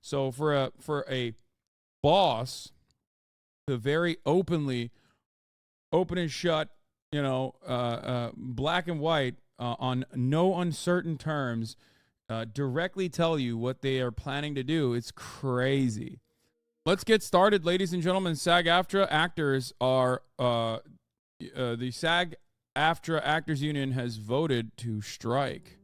So for a boss to very open and shut, black and white, on no uncertain terms, directly tell you what they are planning to do, it's crazy. Let's get started, ladies and gentlemen. SAG-AFTRA actors are the SAG-AFTRA Actors Union has voted to strike.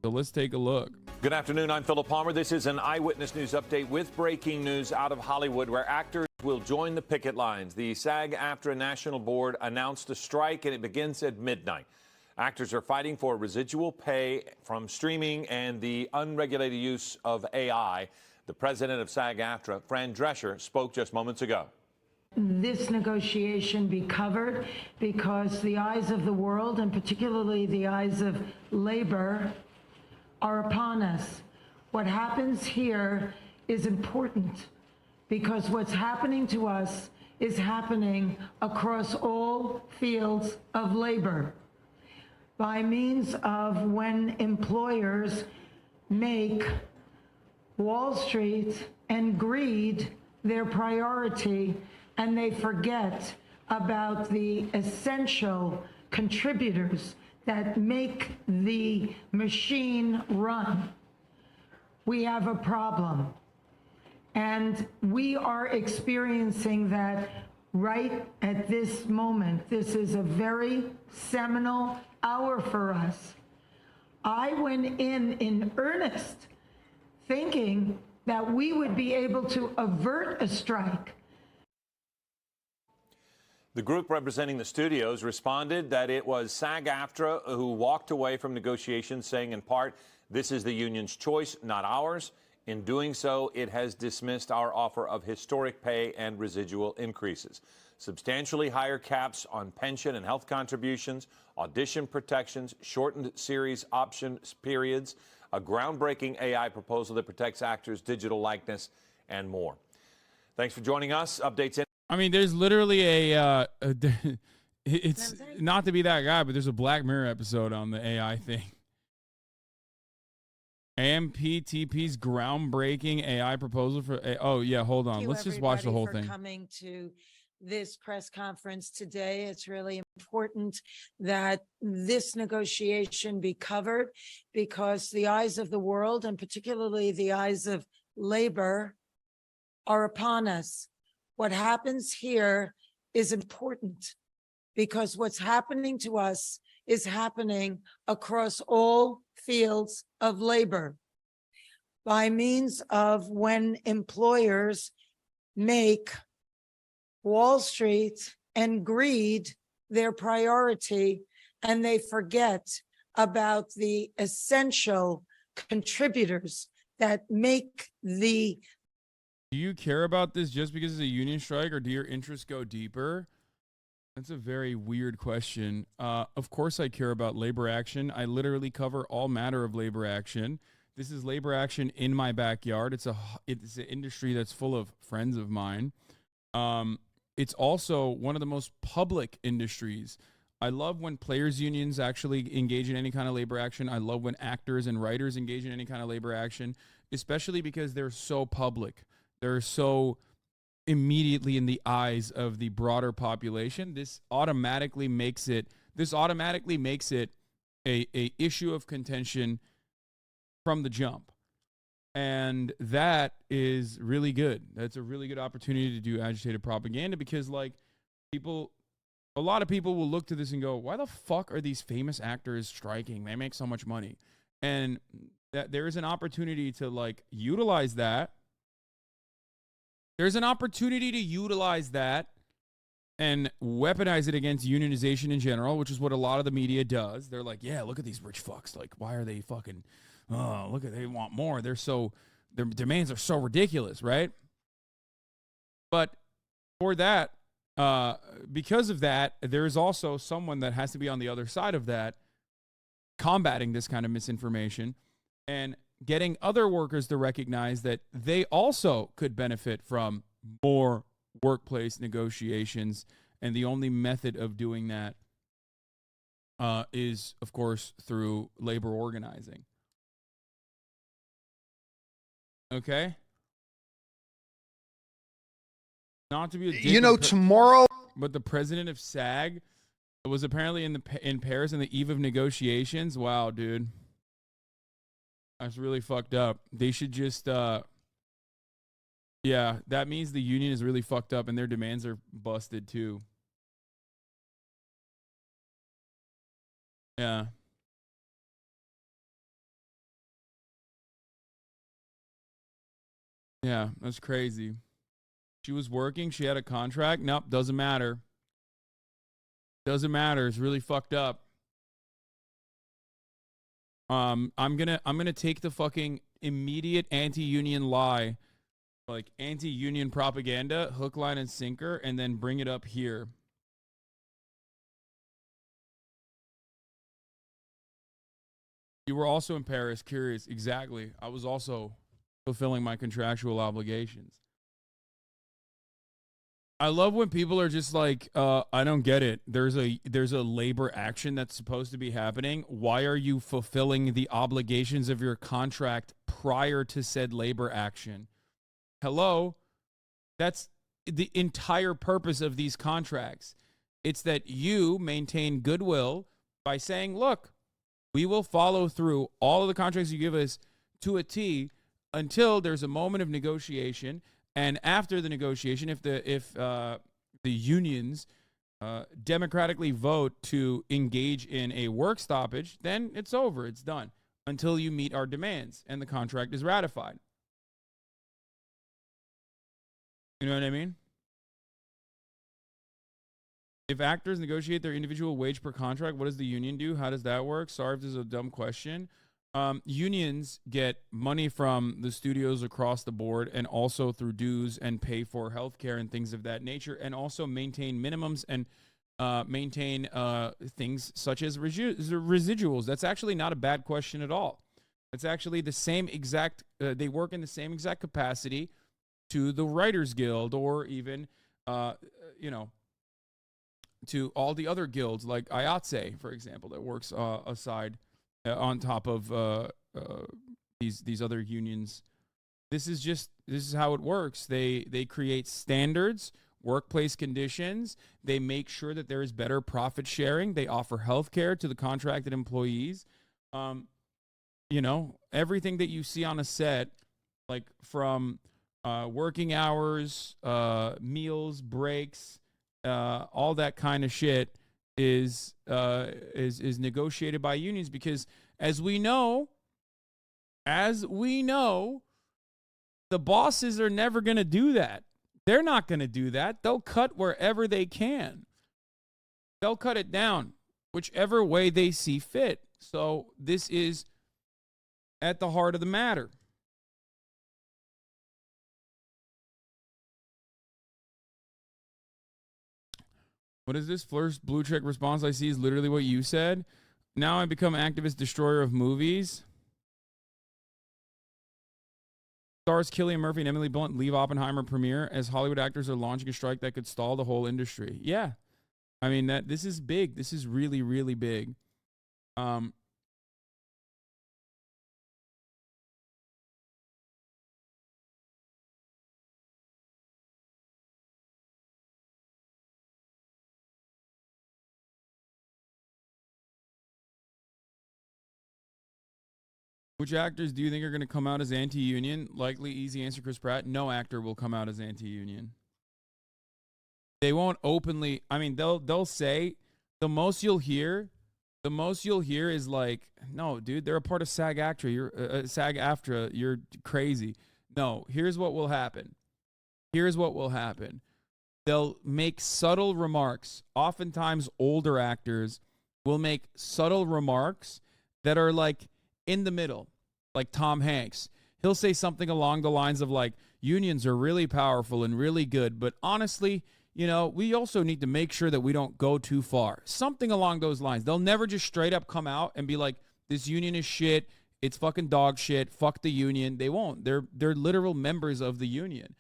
So let's take a look. Good afternoon. I'm Philip Palmer. This is an Eyewitness News update with breaking news out of Hollywood, where actors will join the picket lines. The SAG-AFTRA National Board announced a strike, and it begins at midnight. Actors are fighting for residual pay from streaming and the unregulated use of AI. The president of SAG-AFTRA, Fran Drescher, spoke just moments ago. This negotiation be covered because the eyes of the world, and particularly the eyes of labor, are upon us. What happens here is important because what's happening to us is happening across all fields of labor by means of when employers make Wall Street and greed their priority, and they forget about the essential contributors that make the machine run. We have a problem, and we are experiencing that right at this moment. This is a very seminal hour for us. I went in earnest, thinking that we would be able to avert a strike. The group representing the studios responded that it was SAG-AFTRA who walked away from negotiations, saying in part, "This is the union's choice, not ours. In doing so, it has dismissed our offer of historic pay and residual increases, substantially higher caps on pension and health contributions, audition protections, shortened series option periods, a groundbreaking AI proposal that protects actors' digital likeness, and more." Thanks for joining us. Updates in. I mean, there's literally it's not to be that guy, but there's a Black Mirror episode on the AI thing. AMPTP's groundbreaking AI proposal for oh yeah, hold on. Let's just watch the whole thing. Coming to this press conference today. It's really important that this negotiation be covered because the eyes of the world, and particularly the eyes of labor, are upon us. What happens here is important because what's happening to us is happening across all fields of labor by means of when employers make Wall Street and greed their priority, and they forget about the essential contributors that make the. Do you care about this just because it's a union strike, or do your interests go deeper? That's a very weird question. Of course I care about labor action. I literally cover all matter of labor action. This is labor action in my backyard. It's an industry that's full of friends of mine. It's also one of the most public industries. I love when players' unions actually engage in any kind of labor action. I love when actors and writers engage in any kind of labor action, especially because they're so public. They're so immediately in the eyes of the broader population. This automatically makes it a issue of contention from the jump. And that is really good. That's a really good opportunity to do agitated propaganda because, like, a lot of people will look to this and go, why the fuck are these famous actors striking? They make so much money. And that there is an opportunity to, like, utilize that. There's an opportunity to utilize that and weaponize it against unionization in general, which is what a lot of the media does. They're like, yeah, look at these rich fucks. Like, why are they fucking, they want more. Their demands are so ridiculous, right? But for that, because of that, there is also someone that has to be on the other side of that, combating this kind of misinformation and getting other workers to recognize that they also could benefit from more workplace negotiations. And the only method of doing that is, of course, through labor organizing. Okay? Not to be a dick, You know, tomorrow. but the president of SAG was apparently in Paris on the eve of negotiations. Wow, dude. That's really fucked up. They should just, yeah, that means the union is really fucked up and their demands are busted too. Yeah. Yeah, that's crazy. She was working. She had a contract. Nope, doesn't matter. Doesn't matter. It's really fucked up. I'm gonna take the fucking immediate anti-union lie, like anti-union propaganda, hook, line, and sinker, and then bring it up here. You were also in Paris. Curious. Exactly. I was also fulfilling my contractual obligations. I love when people are just like, I don't get it. There's a labor action that's supposed to be happening. Why are you fulfilling the obligations of your contract prior to said labor action? Hello? That's the entire purpose of these contracts. It's that you maintain goodwill by saying, look, we will follow through all of the contracts you give us to a T until there's a moment of negotiation. And after the negotiation, if the unions democratically vote to engage in a work stoppage, then it's over. It's done until you meet our demands and the contract is ratified. You know what I mean? If actors negotiate their individual wage per contract, what does the union do? How does that work? Sorry if this is a dumb question. Unions get money from the studios across the board and also through dues and pay for healthcare and things of that nature, and also maintain minimums and maintain things such as residuals. That's actually not a bad question at all. It's actually the same exact, they work in the same exact capacity to the Writers Guild or even, to all the other guilds like IATSE, for example, that works aside on top of these other unions. This is how it works. They create standards, workplace conditions. They make sure that there is better profit sharing. They offer health care to the contracted employees. Everything that you see on a set, like from working hours, meals, breaks, all that kind of shit is negotiated by unions, because as we know, the bosses are never going to do that. They're not going to do that. They'll cut wherever they can. They'll cut it down whichever way they see fit. So this is at the heart of the matter. What is this? First blue check response I see is literally what you said. Now I become activist destroyer of movies. Stars Cillian Murphy and Emily Blunt leave Oppenheimer premiere as Hollywood actors are launching a strike that could stall the whole industry. Yeah. I mean, this is big. This is really, really big. Which actors do you think are going to come out as anti-union? Likely easy answer, Chris Pratt. No actor will come out as anti-union. They won't openly. I mean, they'll say, the most you'll hear is like, no, dude, they're a part of SAG-AFTRA. You're SAG-AFTRA. You're crazy. No, here's what will happen. They'll make subtle remarks. Oftentimes, older actors will make subtle remarks that are like in the middle, like Tom Hanks. He'll say something along the lines of like, unions are really powerful and really good, but honestly, we also need to make sure that we don't go too far. Something along those lines. They'll never just straight up come out and be like, this union is shit. It's fucking dog shit. Fuck the union. They won't. They're literal members of the union.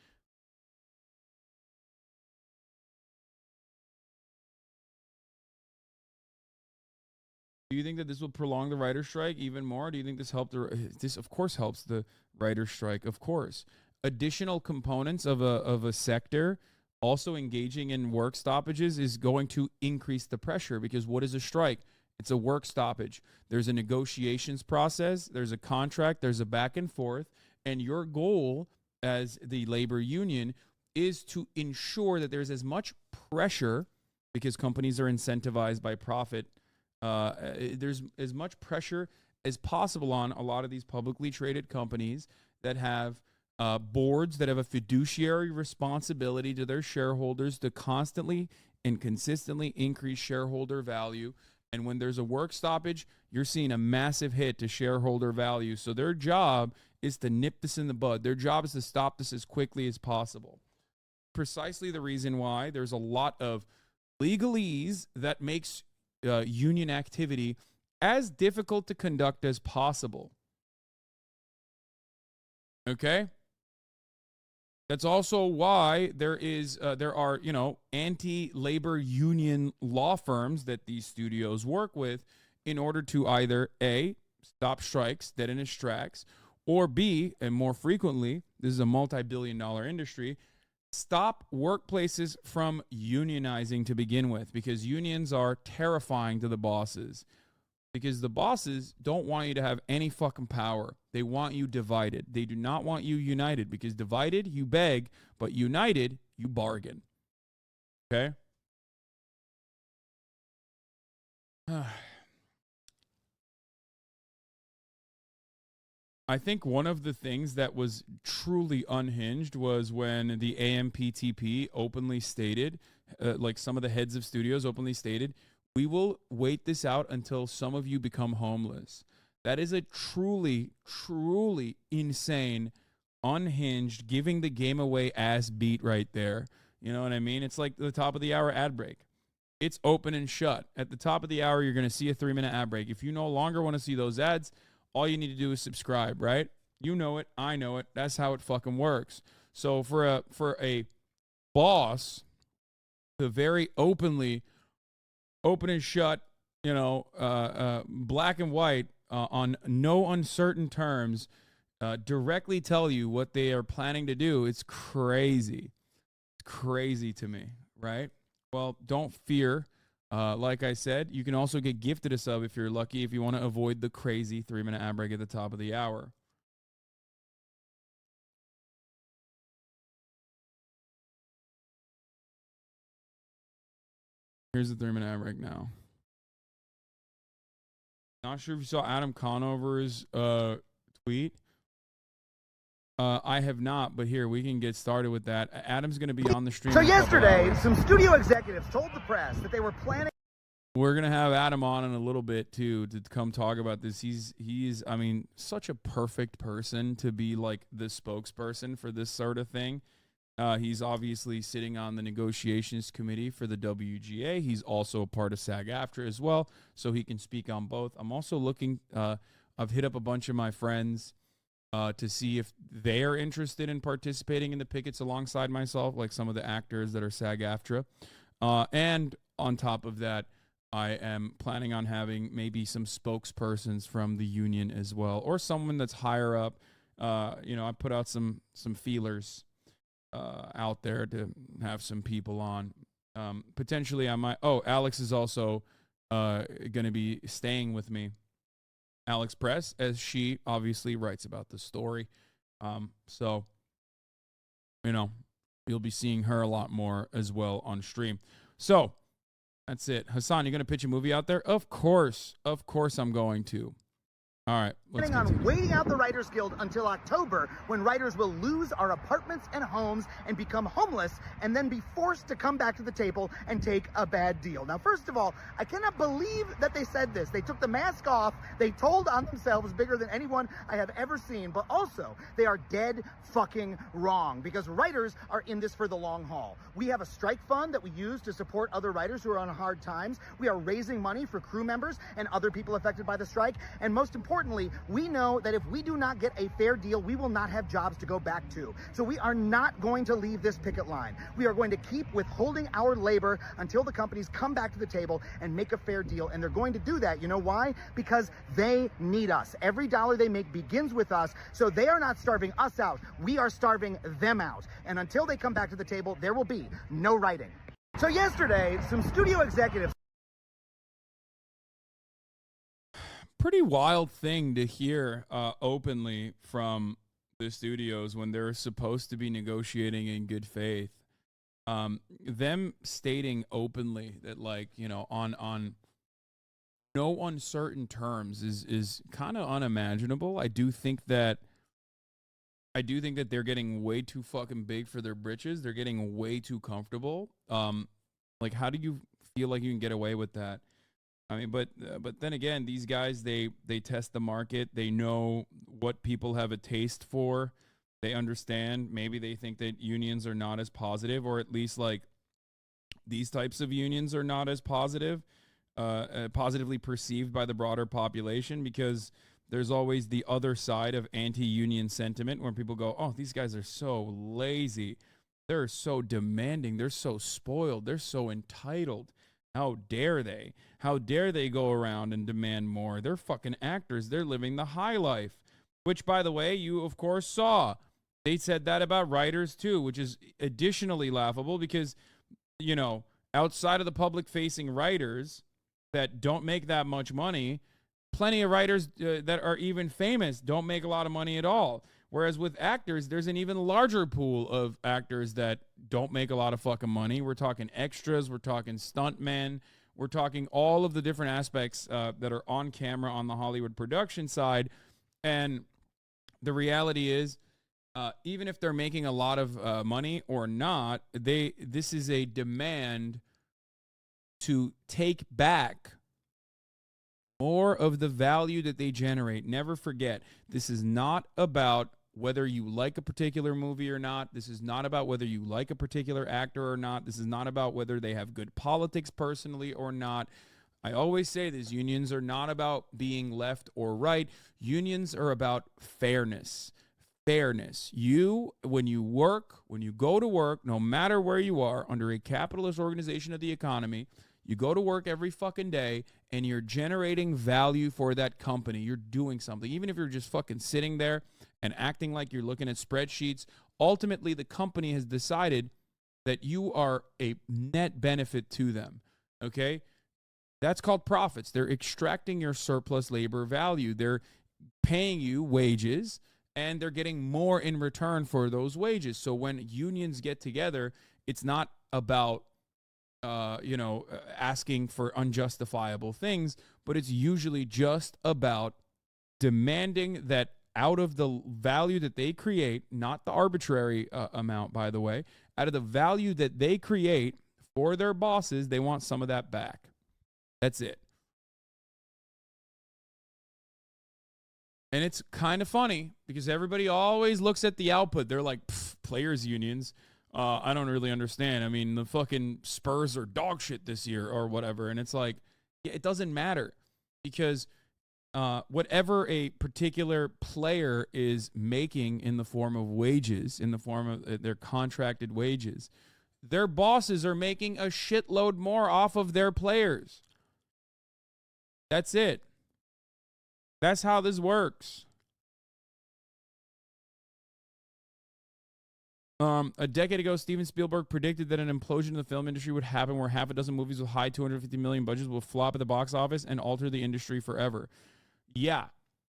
Do you think that this will prolong the writer's strike even more? Do you think this helped? This, of course, helps the writer's strike. Of course, additional components of a sector Also, engaging in work stoppages is going to increase the pressure, because what is a strike? It's a work stoppage. There's a negotiations process, there's a contract, there's a back and forth, and your goal as the labor union is to ensure that there's as much pressure, because companies are incentivized by profit. There's as much pressure as possible on a lot of these publicly traded companies that have boards that have a fiduciary responsibility to their shareholders to constantly and consistently increase shareholder value. And when there's a work stoppage, you're seeing a massive hit to shareholder value. So their job is to nip this in the bud. Their job is to stop this as quickly as possible. Precisely the reason why there's a lot of legalese that makes union activity as difficult to conduct as possible. Okay? That's also why there are, anti-labor union law firms that these studios work with in order to either A, stop strikes dead in its tracks, or B, and more frequently, this is a multi-billion-dollar industry, stop workplaces from unionizing to begin with, because unions are terrifying to the bosses. Because the bosses don't want you to have any fucking power. They want you divided. They do not want you united, because divided, you beg, but united, you bargain. Okay? I think one of the things that was truly unhinged was when the AMPTP openly stated, like some of the heads of studios openly stated, we will wait this out until some of you become homeless. That is a truly, truly insane, unhinged, giving the game away ass beat right there. You know what I mean? It's like the top of the hour ad break. It's open and shut. At the top of the hour, you're going to see a 3-minute ad break. If you no longer want to see those ads, all you need to do is subscribe, right? You know it. I know it. That's how it fucking works. So for a boss to very openly open and shut, black and white, on no uncertain terms, directly tell you what they are planning to do, it's crazy. It's crazy to me, right? Well, don't fear. Like I said, you can also get gifted a sub if you're lucky, if you want to avoid the crazy 3-minute ad break at the top of the hour. Here's the 3-minute ad break now. Not sure if you saw Adam Conover's tweet. I have not, but here, we can get started with that. Adam's going to be on the stream. So yesterday, some studio executives told the press that they were planning. We're going to have Adam on in a little bit, too, to come talk about this. He's such a perfect person to be, like, the spokesperson for this sort of thing. He's obviously sitting on the negotiations committee for the WGA. He's also a part of SAG-AFTRA as well, so he can speak on both. I'm also looking, I've hit up a bunch of my friends to see if they are interested in participating in the pickets alongside myself, like some of the actors that are SAG-AFTRA. And on top of that, I am planning on having maybe some spokespersons from the union as well, or someone that's higher up. I put out some feelers out there to have some people on. Potentially I might. Oh, Alex is also going to be staying with me. Alex Press, as she obviously writes about the story. So, you'll be seeing her a lot more as well on stream. So, that's it. Hasan, you're going to pitch a movie out there? Of course I'm going to. All right. Planning on waiting out the Writers Guild until October, when writers will lose our apartments and homes and become homeless, and then be forced to come back to the table and take a bad deal. Now, first of all, I cannot believe that they said this. They took the mask off. They told on themselves bigger than anyone I have ever seen. But also, they are dead fucking wrong, because writers are in this for the long haul. We have a strike fund that we use to support other writers who are on hard times. We are raising money for crew members and other people affected by the strike. And most importantly, importantly, we know that if we do not get a fair deal, we will not have jobs to go back to. So we are not going to leave this picket line. We are going to keep withholding our labor until the companies come back to the table and make a fair deal. And they're going to do that. You know why? Because they need us. Every dollar they make begins with us. So they are not starving us out. We are starving them out. And until they come back to the table, there will be no writing. So yesterday, some studio executives. Pretty wild thing to hear openly from the studios when they're supposed to be negotiating in good faith. Them stating openly that, like, you know, on no uncertain terms is kind of unimaginable. I do think that they're getting way too fucking big for their britches. They're getting way too comfortable. Like, how do you feel like you can get away with that? I mean, but then again, these guys, they test the market. They know what people have a taste for. They understand. Maybe they think that unions are not as positive, or at least like these types of unions are not as positively perceived by the broader population, because there's always the other side of anti-union sentiment where people go, oh, these guys are so lazy. They're so demanding. They're so spoiled. They're so entitled. How dare they? How dare they go around and demand more? They're fucking actors. They're living the high life, which, by the way, you, of course, saw. They said that about writers, too, which is additionally laughable because, you know, outside of the public-facing writers that don't make that much money, plenty of writers that are even famous don't make a lot of money at all. Whereas with actors, there's an even larger pool of actors that don't make a lot of fucking money. We're talking extras. We're talking stuntmen. We're talking all of the different aspects that are on camera on the Hollywood production side. And the reality is, even if they're making a lot of money or not, this is a demand to take back more of the value that they generate. Never forget, this is not about whether you like a particular movie or not. This is not about whether you like a particular actor or not. This is not about whether they have good politics personally or not. I always say this, unions are not about being left or right. Unions are about fairness. Fairness. When you go to work, no matter where you are, under a capitalist organization of the economy, you go to work every fucking day and you're generating value for that company. You're doing something. Even if you're just fucking sitting there and acting like you're looking at spreadsheets, ultimately the company has decided that you are a net benefit to them. Okay? That's called profits. They're extracting your surplus labor value. They're paying you wages, and they're getting more in return for those wages. So when unions get together, it's not about asking for unjustifiable things, but it's usually just about demanding that out of the value that they create, not the arbitrary amount, by the way, out of the value that they create for their bosses, they want some of that back. That's it. And it's kind of funny because everybody always looks at the output. They're like, players unions. I don't really understand. I mean, the fucking Spurs are dog shit this year or whatever. And it's like, yeah, it doesn't matter because whatever a particular player is making in the form of wages, in the form of their contracted wages, their bosses are making a shitload more off of their players. That's it. That's how this works. A decade ago, Steven Spielberg predicted that an implosion in the film industry would happen where half a dozen movies with high $250 million budgets will flop at the box office and alter the industry forever. Yeah.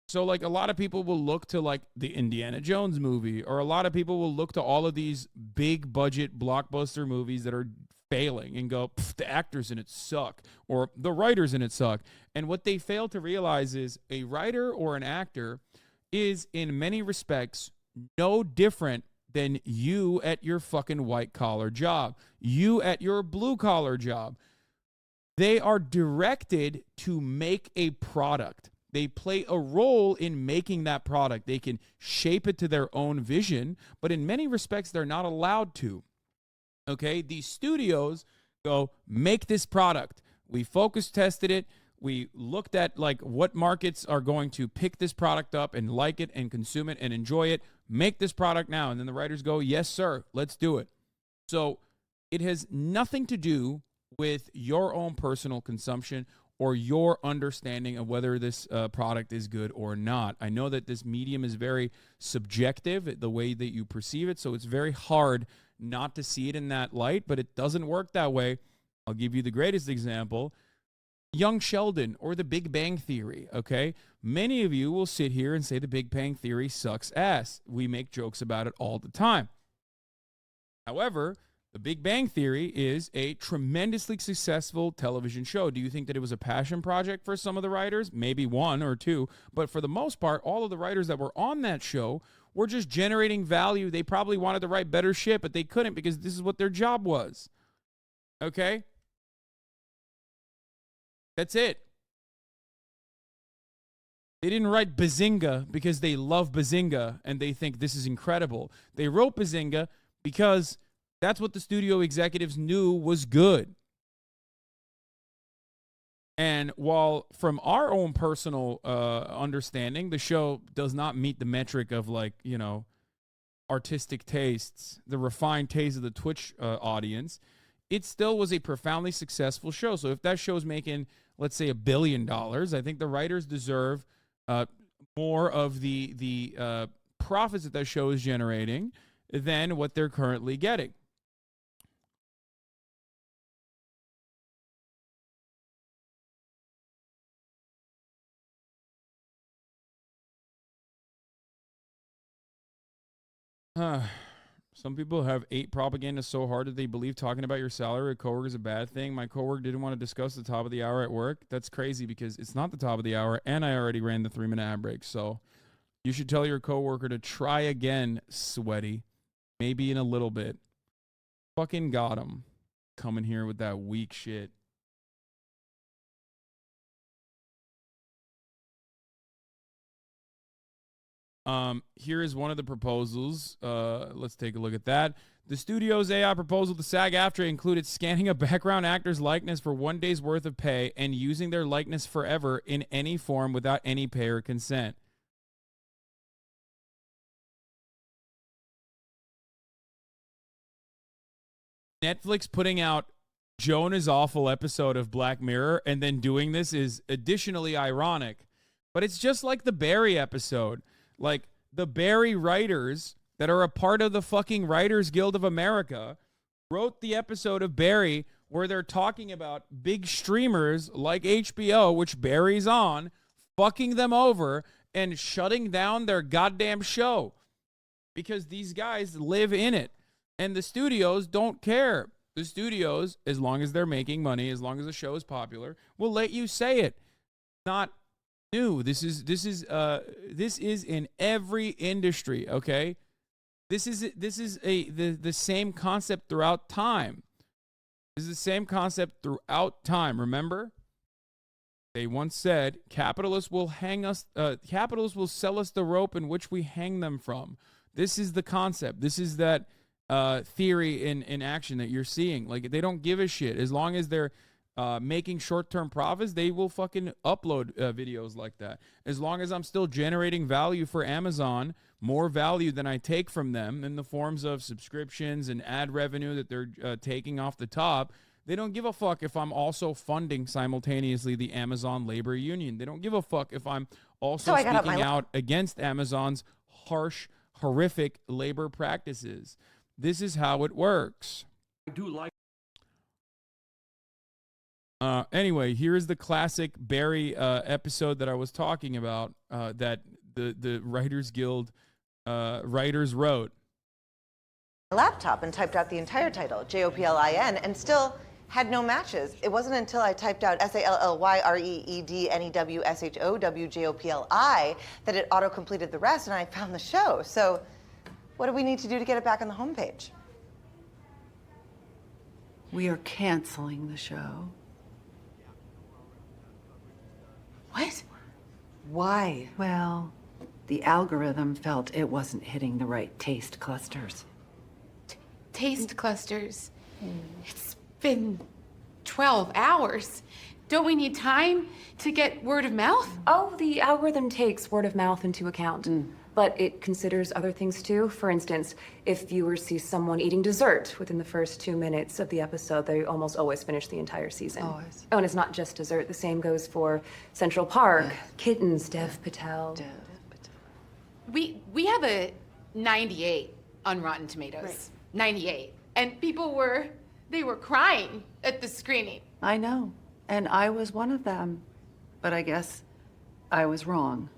So, like, a lot of people will look to, like, the Indiana Jones movie, or a lot of people will look to all of these big budget blockbuster movies that are failing and go, the actors in it suck, or the writers in it suck. And what they fail to realize is a writer or an actor is, in many respects, no different than you at your fucking white-collar job, you at your blue-collar job. They are directed to make a product. They play a role in making that product. They can shape it to their own vision, but in many respects, they're not allowed to. Okay? These studios go, make this product. We focus tested it. We looked at like what markets are going to pick this product up and like it and consume it and enjoy it. Make this product now. And then the writers go, yes, sir, let's do it. So it has nothing to do with your own personal consumption or your understanding of whether this product is good or not. I know that this medium is very subjective, the way that you perceive it, so it's very hard not to see it in that light, but it doesn't work that way. I'll give you the greatest example. Young Sheldon or the Big Bang Theory, okay? Many of you will sit here and say the Big Bang Theory sucks ass. We make jokes about it all the time. However, the Big Bang Theory is a tremendously successful television show. Do you think that it was a passion project for some of the writers? Maybe one or two. But for the most part, all of the writers that were on that show were just generating value. They probably wanted to write better shit, but they couldn't because this is what their job was. Okay? That's it. They didn't write Bazinga because they love Bazinga and they think this is incredible. They wrote Bazinga because that's what the studio executives knew was good. And while from our own personal understanding, the show does not meet the metric of like, you know, artistic tastes, the refined taste of the Twitch audience, it still was a profoundly successful show. So if that show's making, let's say, $1 billion, I think the writers deserve more of the profits that show is generating than what they're currently getting. Some people have ate propaganda so hard that they believe talking about your salary or coworker is a bad thing. My coworker didn't want to discuss the top of the hour at work. That's crazy because it's not the top of the hour, and I already ran the 3-minute ad break. So you should tell your coworker to try again, sweaty. Maybe in a little bit. Fucking got him. Coming here with that weak shit. Here is one of the proposals. Let's take a look at that. The studio's AI proposal to SAG-AFTRA included scanning a background actor's likeness for 1 day's worth of pay and using their likeness forever in any form without any pay or consent. Netflix putting out Jonah's awful episode of Black Mirror and then doing this is additionally ironic. But it's just like the Barry episode. Like, the Barry writers that are a part of the fucking Writers Guild of America wrote the episode of Barry where they're talking about big streamers like HBO, which Barry's on, fucking them over and shutting down their goddamn show because these guys live in it. And the studios don't care. The studios, as long as they're making money, as long as the show is popular, will let you say it. Not new. This is in every industry, okay? This is the same concept throughout time. This is the same concept throughout time. Remember? They once said, capitalists will sell us the rope in which we hang them from. This is the concept. This is that theory in action that you're seeing. Like, they don't give a shit. As long as they're making short-term profits, they will fucking upload videos like that. As long as I'm still generating value for Amazon, more value than I take from them in the forms of subscriptions and ad revenue that they're taking off the top, they don't give a fuck if I'm also funding simultaneously the Amazon labor union. They don't give a fuck if I'm also speaking out against Amazon's harsh, horrific labor practices. This is how it works. I do like. Anyway, here is the classic Barry episode that I was talking about that the Writers Guild writers wrote. Laptop and typed out the entire title, JOPLIN, and still had no matches. It wasn't until I typed out SALLYREEDNEWSHOWJOPLI that it auto-completed the rest, and I found the show. So what do we need to do to get it back on the homepage? We are canceling the show. What? Why? Well, the algorithm felt it wasn't hitting the right taste clusters. Taste clusters? It's been 12 hours. Don't we need time to get word of mouth? Oh, the algorithm takes word of mouth into account. But it considers other things too. For instance, if viewers see someone eating dessert within the first 2 minutes of the episode, they almost always finish the entire season. Always. Oh, and it's not just dessert. The same goes for Central Park, Kittens, Dev Patel. We have a 98 on Rotten Tomatoes. Right. 98. And people were crying at the screening. I know. And I was one of them. But I guess I was wrong.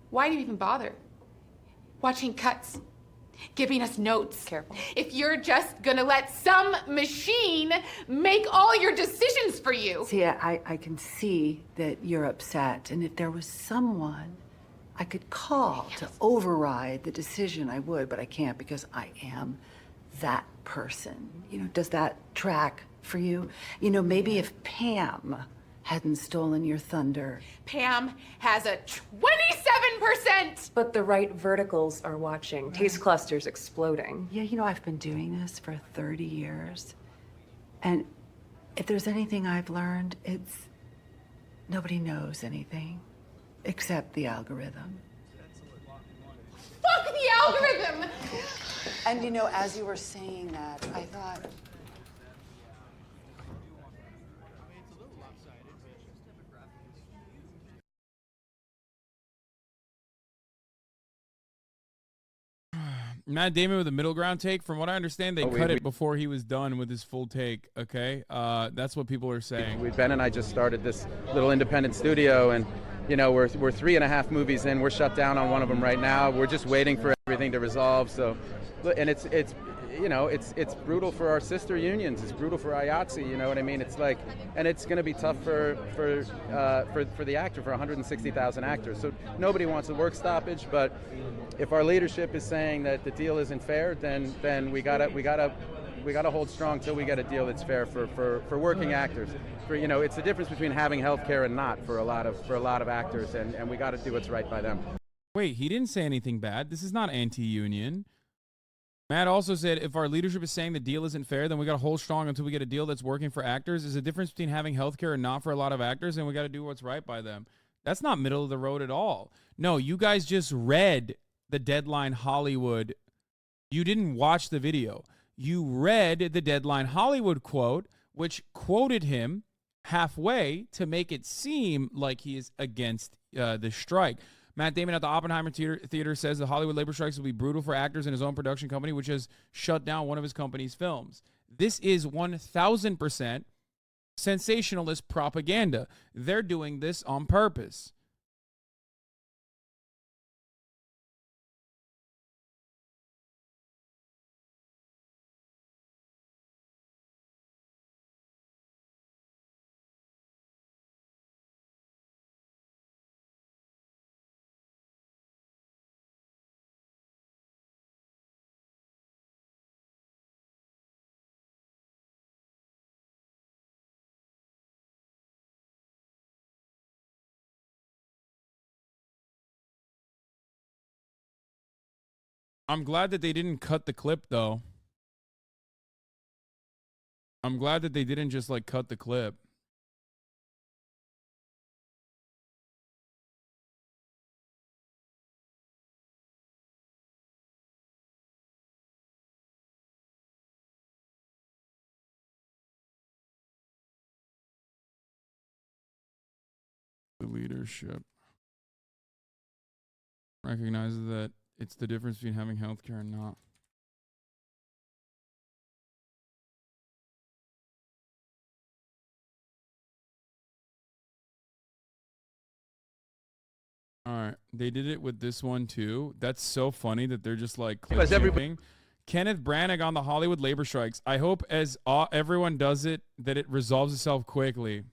Why do you even bother? Watching cuts, giving us notes. Careful. If you're just gonna let some machine make all your decisions for you. See, I can see that you're upset. And if there was someone I could call to override the decision, I would, but I can't because I am that person. You know, does that track for you? You know, maybe if Pam hadn't stolen your thunder. Pam has a 27%. But the right verticals are watching. Taste clusters exploding. Yeah, you know, I've been doing this for 30 years. And if there's anything I've learned, it's nobody knows anything except the algorithm. Fuck the algorithm! And you know, as you were saying that, I thought, Matt Damon with a middle ground take. From what I understand, they cut it before he was done with his full take. Okay, that's what people are saying. Ben and I just started this little independent studio, and you know we're 3.5 movies in. We're shut down on one of them right now. We're just waiting for everything to resolve. So, and it's you know it's brutal for our sister unions. It's brutal for IATSE. You know what I mean? It's like, and it's going to be tough for the actor, for 160,000 actors. So nobody wants a work stoppage, but if our leadership is saying that the deal isn't fair, then we gotta hold strong till we get a deal that's fair for working actors. For, you know, it's the difference between having health care and not for a lot of actors, and we got to do what's right by them. Wait, he didn't say anything bad. This is not anti-union. Matt also said if our leadership is saying the deal isn't fair, then we got to hold strong until we get a deal that's working for actors. There's a difference between having health care and not for a lot of actors, and we got to do what's right by them. That's not middle of the road at all. No, you guys just read the Deadline Hollywood. You didn't watch the video. You read the Deadline Hollywood quote, which quoted him halfway to make it seem like he is against the strike. Matt Damon at the Oppenheimer Theater says the Hollywood labor strikes will be brutal for actors in his own production company, which has shut down one of his company's films. This is 1,000% sensationalist propaganda. They're doing this on purpose. I'm glad that they didn't cut the clip, though. I'm glad that they didn't just, like, cut the clip. The leadership recognizes that it's the difference between having healthcare and not. All right, they did it with this one too. That's so funny that they're just like clip shipping. Kenneth Branagh on the Hollywood labor strikes. I hope as everyone does it that it resolves itself quickly.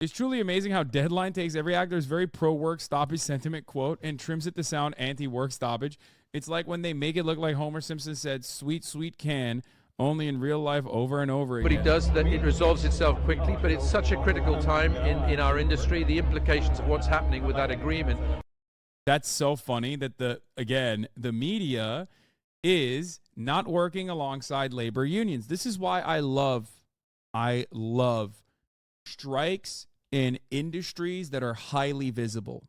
It's truly amazing how Deadline takes every actor's very pro-work stoppage sentiment quote and trims it to sound anti-work stoppage. It's like when they make it look like Homer Simpson said, "Sweet, sweet can," only in real life over and over again. But it does, that it resolves itself quickly, but it's such a critical time in our industry, the implications of what's happening with that agreement. That's so funny that the media is not working alongside labor unions. This is why I love strikes in industries that are highly visible.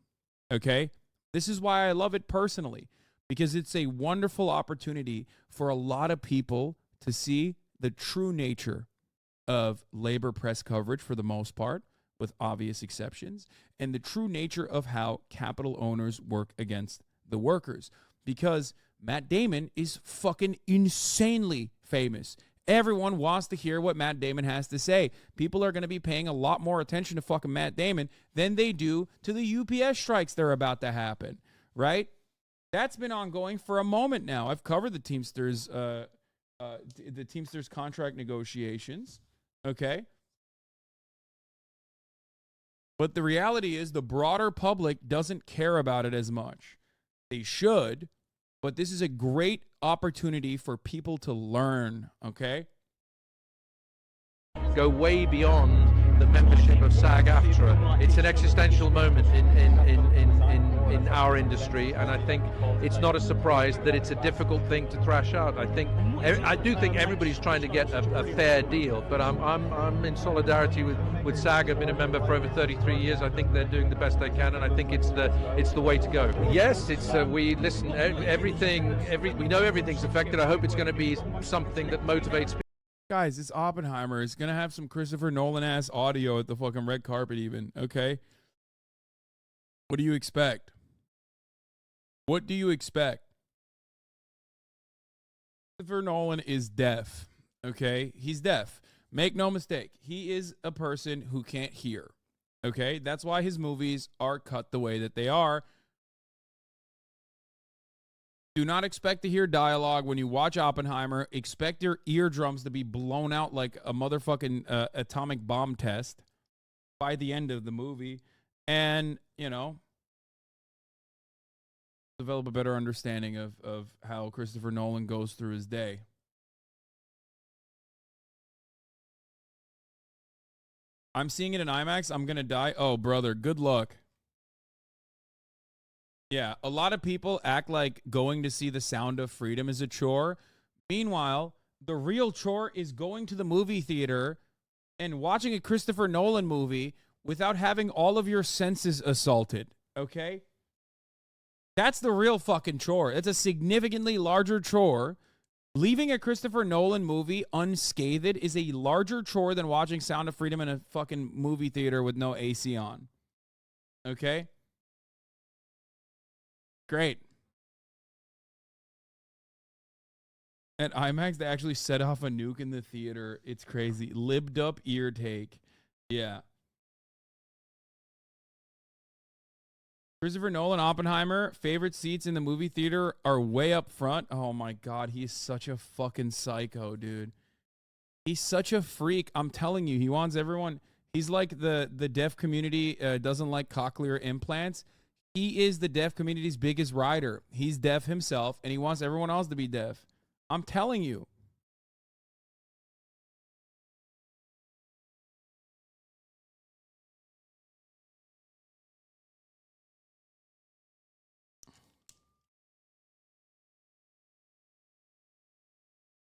Okay? This is why I love it personally, because it's a wonderful opportunity for a lot of people to see the true nature of labor press coverage for the most part, with obvious exceptions, and the true nature of how capital owners work against the workers. Because Matt Damon is fucking insanely famous. Everyone wants to hear what Matt Damon has to say. People are going to be paying a lot more attention to fucking Matt Damon than they do to the UPS strikes that are about to happen, right? That's been ongoing for a moment now. I've covered the Teamsters contract negotiations, okay? But the reality is the broader public doesn't care about it as much. They should, but this is a great opportunity for people to learn, okay? Go way beyond the membership of SAG-AFTRA. It's an existential moment in our industry, and I think it's not a surprise that it's a difficult thing to thrash out. I do think everybody's trying to get a fair deal, but I'm in solidarity with SAG. I've been a member for over 33 years. I think they're doing the best they can, and I think it's the way to go. Yes, we listen. We know everything's affected. I hope it's going to be something that motivates people. Guys, it's Oppenheimer. It's going to have some Christopher Nolan-ass audio at the fucking red carpet even, okay? What do you expect? What do you expect? Christopher Nolan is deaf, okay? He's deaf. Make no mistake. He is a person who can't hear, okay? That's why his movies are cut the way that they are. Do not expect to hear dialogue when you watch Oppenheimer. Expect your eardrums to be blown out like a motherfucking atomic bomb test by the end of the movie. And, develop a better understanding of how Christopher Nolan goes through his day. I'm seeing it in IMAX. I'm going to die. Oh, brother, good luck. Yeah, a lot of people act like going to see The Sound of Freedom is a chore. Meanwhile, the real chore is going to the movie theater and watching a Christopher Nolan movie without having all of your senses assaulted, okay? That's the real fucking chore. It's a significantly larger chore. Leaving a Christopher Nolan movie unscathed is a larger chore than watching Sound of Freedom in a fucking movie theater with no AC on, okay? Great. At IMAX, they actually set off a nuke in the theater. It's crazy. Libbed up ear take. Yeah. Christopher Nolan, Oppenheimer, favorite seats in the movie theater are way up front. Oh my God, he's such a fucking psycho, dude. He's such a freak. I'm telling you, he wants everyone. He's like the deaf community doesn't like cochlear implants. He is the deaf community's biggest rider. He's deaf himself, and he wants everyone else to be deaf. I'm telling you.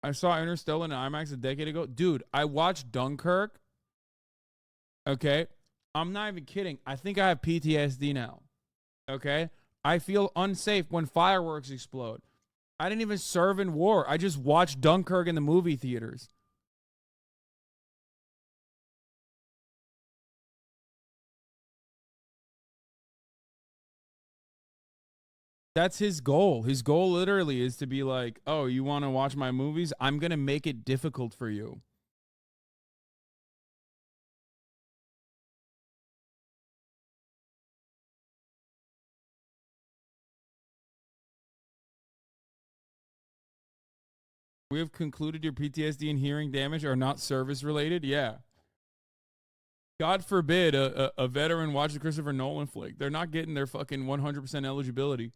I saw Interstellar in IMAX a decade ago. Dude, I watched Dunkirk. Okay? I'm not even kidding. I think I have PTSD now. Okay? I feel unsafe when fireworks explode. I didn't even serve in war. I just watched Dunkirk in the movie theaters. That's his goal. His goal literally is to be like, oh, you want to watch my movies? I'm going to make it difficult for you. We have concluded your PTSD and hearing damage are not service related. Yeah. God forbid a veteran watch the Christopher Nolan flick. They're not getting their fucking 100% eligibility.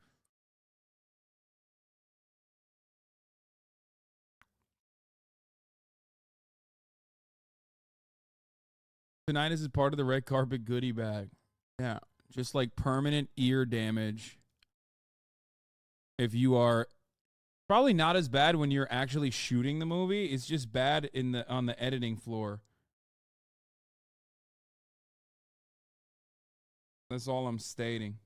Tonight is part of the red carpet goodie bag. Yeah. Just like permanent ear damage. If you are Probably not as bad when you're actually shooting the movie. It's just bad on the editing floor. That's all I'm stating.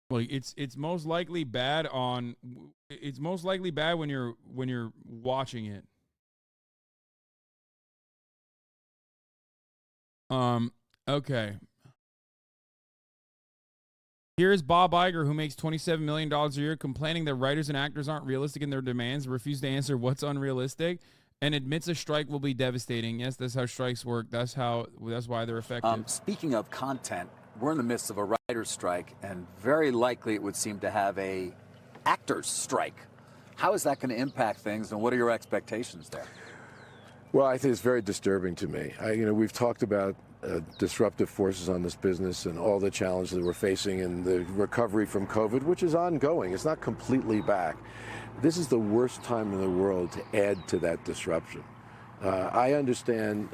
Like it's most likely bad on. It's most likely bad when you're watching it. Okay. Here's Bob Iger, who makes $27 million a year, complaining that writers and actors aren't realistic in their demands, refuse to answer what's unrealistic, and admits a strike will be devastating. Yes, that's how strikes work. That's why they're effective. Speaking of content, we're in the midst of a writer's strike, and very likely it would seem to have a actor's strike. How is that going to impact things, and what are your expectations there? Well, I think it's very disturbing to me. We've talked about disruptive forces on this business and all the challenges that we're facing and the recovery from COVID, which is ongoing. It's not completely back. This is the worst time in the world to add to that disruption. I understand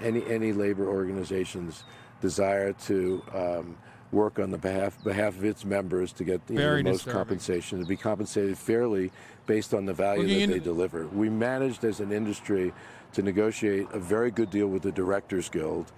any labor organization's desire to work on the behalf of its members to get the most compensation, to be compensated fairly based on the value that they deliver. We managed as an industry to negotiate a very good deal with the Directors Guild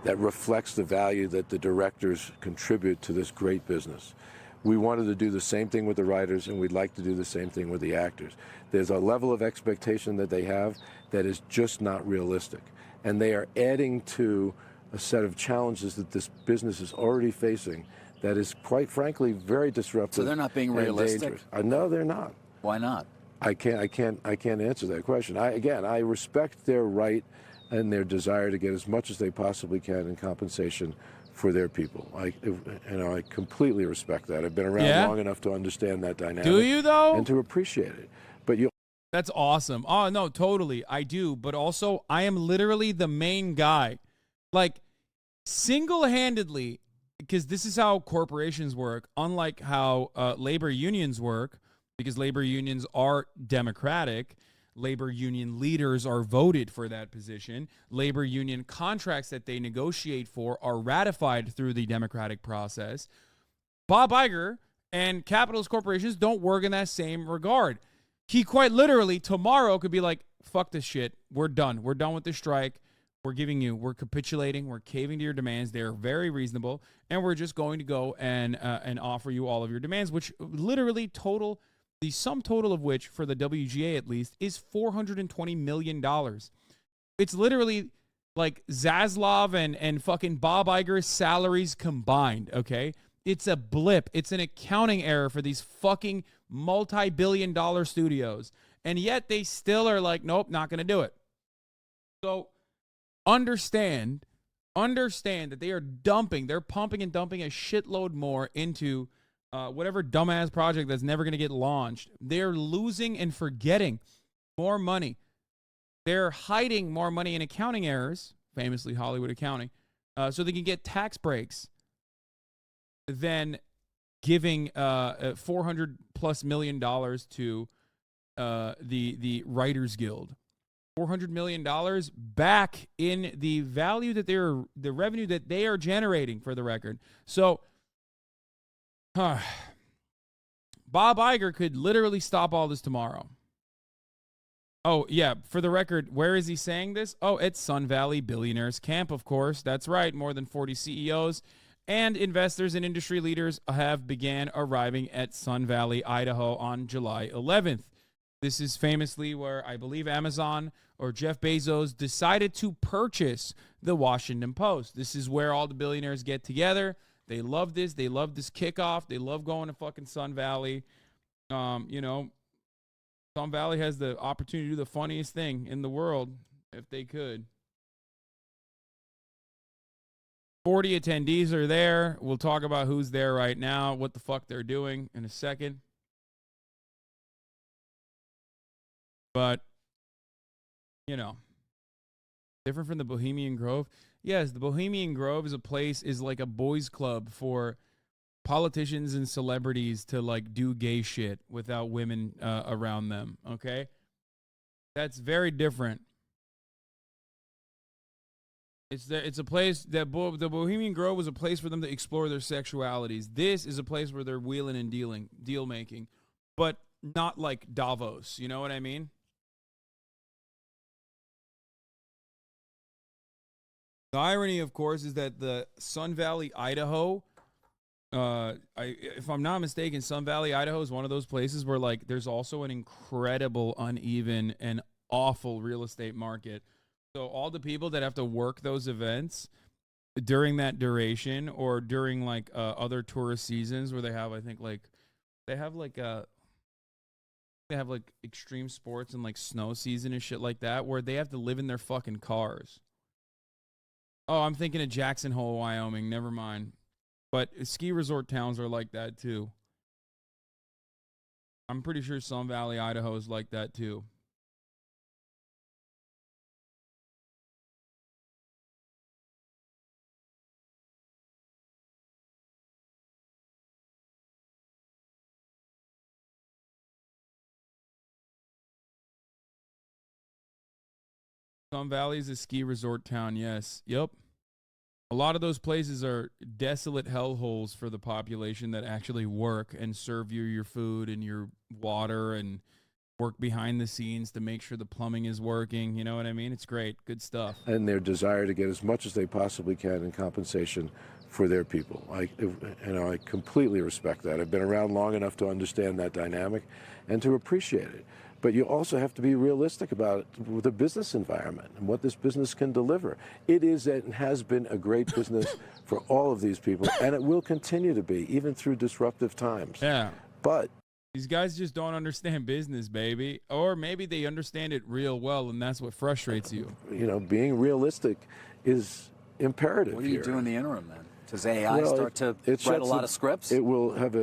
that reflects the value that the directors contribute to this great business. We wanted to do the same thing with the writers, and we'd like to do the same thing with the actors. There's a level of expectation that they have that is just not realistic. And they are adding to a set of challenges that this business is already facing that is, quite frankly, very disruptive. So they're not being realistic? No, they're not. Why not? I can't answer that question. I respect their right and their desire to get as much as they possibly can in compensation for their people. I completely respect that. I've been around long enough to understand that dynamic. Do you, though? And to appreciate it. But That's awesome. Oh, no, totally. I do. But also, I am literally the main guy. Like, single-handedly, because this is how corporations work, unlike how labor unions work, because labor unions are democratic. Labor union leaders are voted for that position. Labor union contracts that they negotiate for are ratified through the democratic process. Bob Iger and capitalist corporations don't work in that same regard. He quite literally tomorrow could be like, fuck this shit. We're done. We're done with the strike. We're capitulating. We're caving to your demands. They're very reasonable. And we're just going to go and offer you all of your demands, which literally the sum total of which, for the WGA at least, is $420 million. It's literally like Zaslav and fucking Bob Iger's salaries combined, okay? It's a blip. It's an accounting error for these fucking multi-billion-dollar studios. And yet they still are like, nope, not going to do it. So understand that they're pumping and dumping a shitload more into whatever dumbass project that's never going to get launched. They're losing and forgetting more money. They're hiding more money in accounting errors, famously Hollywood accounting, so they can get tax breaks than giving $400+ million to the Writers Guild. $400 million back in the revenue that they are generating, for the record. So Bob Iger could literally stop all this tomorrow. Oh, yeah, for the record, where is he saying this? Oh, at Sun Valley Billionaires Camp, of course. That's right. More than 40 CEOs and investors and industry leaders have began arriving at Sun Valley, Idaho on July 11th. This is famously where I believe Amazon or Jeff Bezos decided to purchase the Washington Post. This is where all the billionaires get together. They love this. They love this kickoff. They love going to fucking Sun Valley. Sun Valley has the opportunity to do the funniest thing in the world if they could. 40 attendees are there. We'll talk about who's there right now, what the fuck they're doing in a second. But, different from the Bohemian Grove. Yes, the Bohemian Grove is like a boys club for politicians and celebrities to like do gay shit without women around them, okay? That's very different. It's a place that the Bohemian Grove was a place for them to explore their sexualities. This is a place where they're wheeling and deal making, but not like Davos. You know what I mean? The irony, of course, is that the Sun Valley, Idaho, if I'm not mistaken, Sun Valley, Idaho is one of those places where like there's also an incredible, uneven, and awful real estate market. So all the people that have to work those events during that duration or during like other tourist seasons where they have, I think like they have like extreme sports and like snow season and shit like that where they have to live in their fucking cars. Oh, I'm thinking of Jackson Hole, Wyoming. Never mind. But ski resort towns are like that too. I'm pretty sure Sun Valley, Idaho is like that too. Sun Valley is a ski resort town, yes. Yep. A lot of those places are desolate hellholes for the population that actually work and serve you your food and your water and work behind the scenes to make sure the plumbing is working. You know what I mean? It's great. Good stuff. And their desire to get as much as they possibly can in compensation for their people. I completely respect that. I've been around long enough to understand that dynamic and to appreciate it. But you also have to be realistic about the business environment and what this business can deliver. It is and has been a great business for all of these people, and it will continue to be, even through disruptive times. Yeah. But these guys just don't understand business, baby. Or maybe they understand it real well, and that's what frustrates you. You know, being realistic is imperative. What do you do in the interim, then? Does AI start to write a lot of scripts? It will have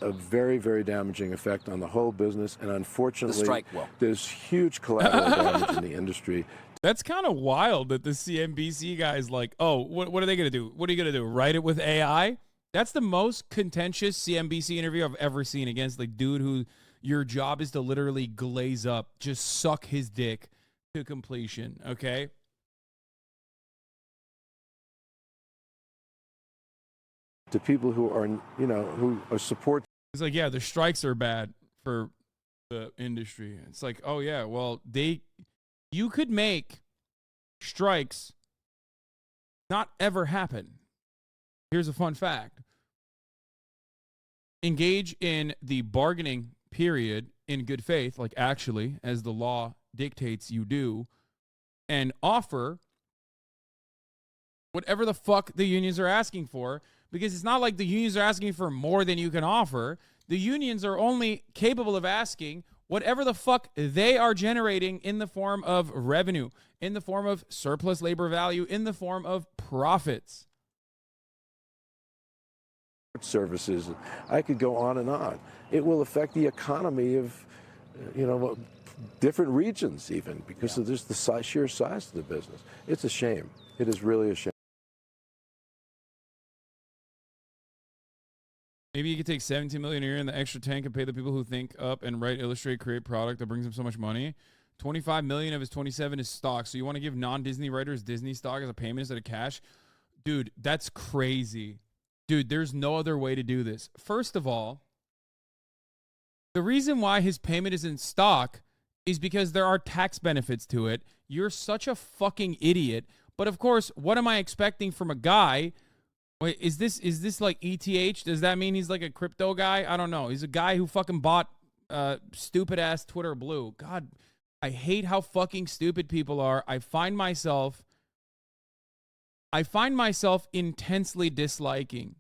a very, very damaging effect on the whole business, and unfortunately, the strike will. There's huge collateral damage in the industry. That's kind of wild that the CNBC guy's like, oh, what are they going to do? What are you going to do? Write it with AI? That's the most contentious CNBC interview I've ever seen against the dude who your job is to literally glaze up, just suck his dick to completion, okay? To people who are, who are support. It's like, yeah, the strikes are bad for the industry. It's like, oh yeah, well, you could make strikes not ever happen. Here's a fun fact. Engage in the bargaining period in good faith, like actually, as the law dictates you do, and offer whatever the fuck the unions are asking for. Because it's not like the unions are asking for more than you can offer. The unions are only capable of asking whatever the fuck they are generating in the form of revenue, in the form of surplus labor value, in the form of profits. Services. I could go on and on. It will affect the economy of, different regions even because of just the sheer size of the business. It's a shame. It is really a shame. Maybe you could take $17 million a year in the extra tank and pay the people who think up and write, illustrate, create product that brings them so much money. $25 million of his $27 is stock. So you want to give non-Disney writers Disney stock as a payment instead of cash? Dude, that's crazy. Dude, there's no other way to do this. First of all, the reason why his payment is in stock is because there are tax benefits to it. You're such a fucking idiot. But of course, what am I expecting from a guy? Wait, is this like ETH? Does that mean he's like a crypto guy? I don't know. He's a guy who fucking bought stupid ass Twitter Blue. God, I hate how fucking stupid people are. I find myself intensely disliking.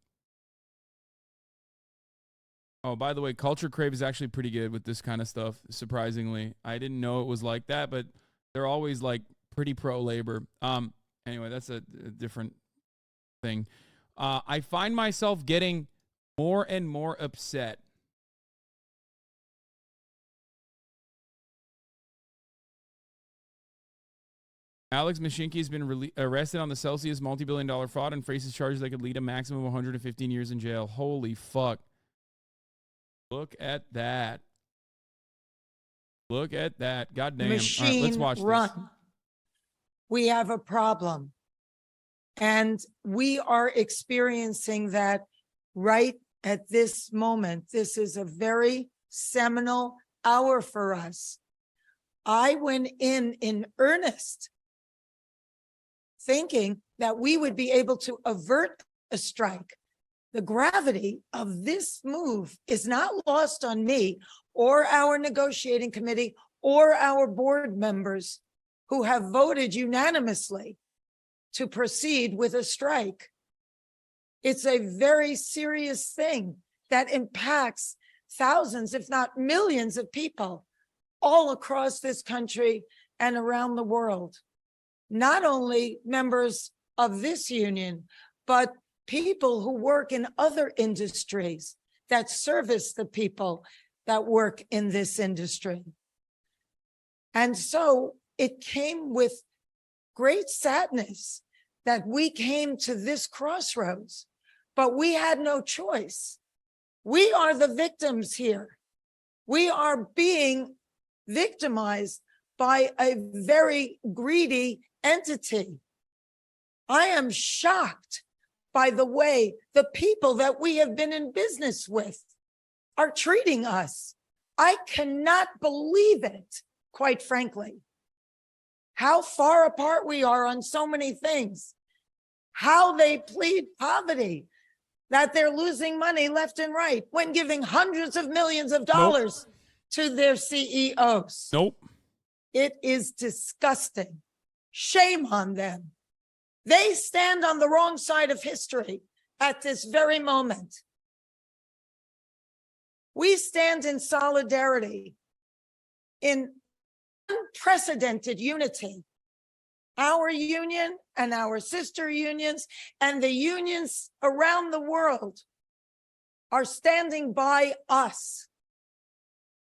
Oh, by the way, Culture Crave is actually pretty good with this kind of stuff, surprisingly. I didn't know it was like that, but they're always like pretty pro-labor. Anyway, that's a different thing. I find myself getting more and more upset. Alex Mashinki has been arrested on the Celsius multi-billion-dollar fraud and faces charges that could lead a maximum of 115 years in jail. Holy fuck. Look at that. Look at that. God damn. Machine All right, let's watch run. this. We have a problem. And we are experiencing that right at this moment. This is a very seminal hour for us. I went in earnest, thinking that we would be able to avert a strike. The gravity of this move is not lost on me or our negotiating committee or our board members who have voted unanimously to proceed with a strike. It's a very serious thing that impacts thousands, if not millions of people all across this country and around the world. Not only members of this union, but people who work in other industries that service the people that work in this industry. And so it came with great sadness that we came to this crossroads, but we had no choice. We are the victims here. We are being victimized by a very greedy entity. I am shocked by the way the people that we have been in business with are treating us. I cannot believe it, quite frankly. How far apart we are on so many things. How they plead poverty, that they're losing money left and right when giving hundreds of millions of dollars to their CEOs. Nope. It is disgusting. Shame on them. They stand on the wrong side of history at this very moment. We stand in solidarity, in unprecedented unity. Our union and our sister unions and the unions around the world are standing by us,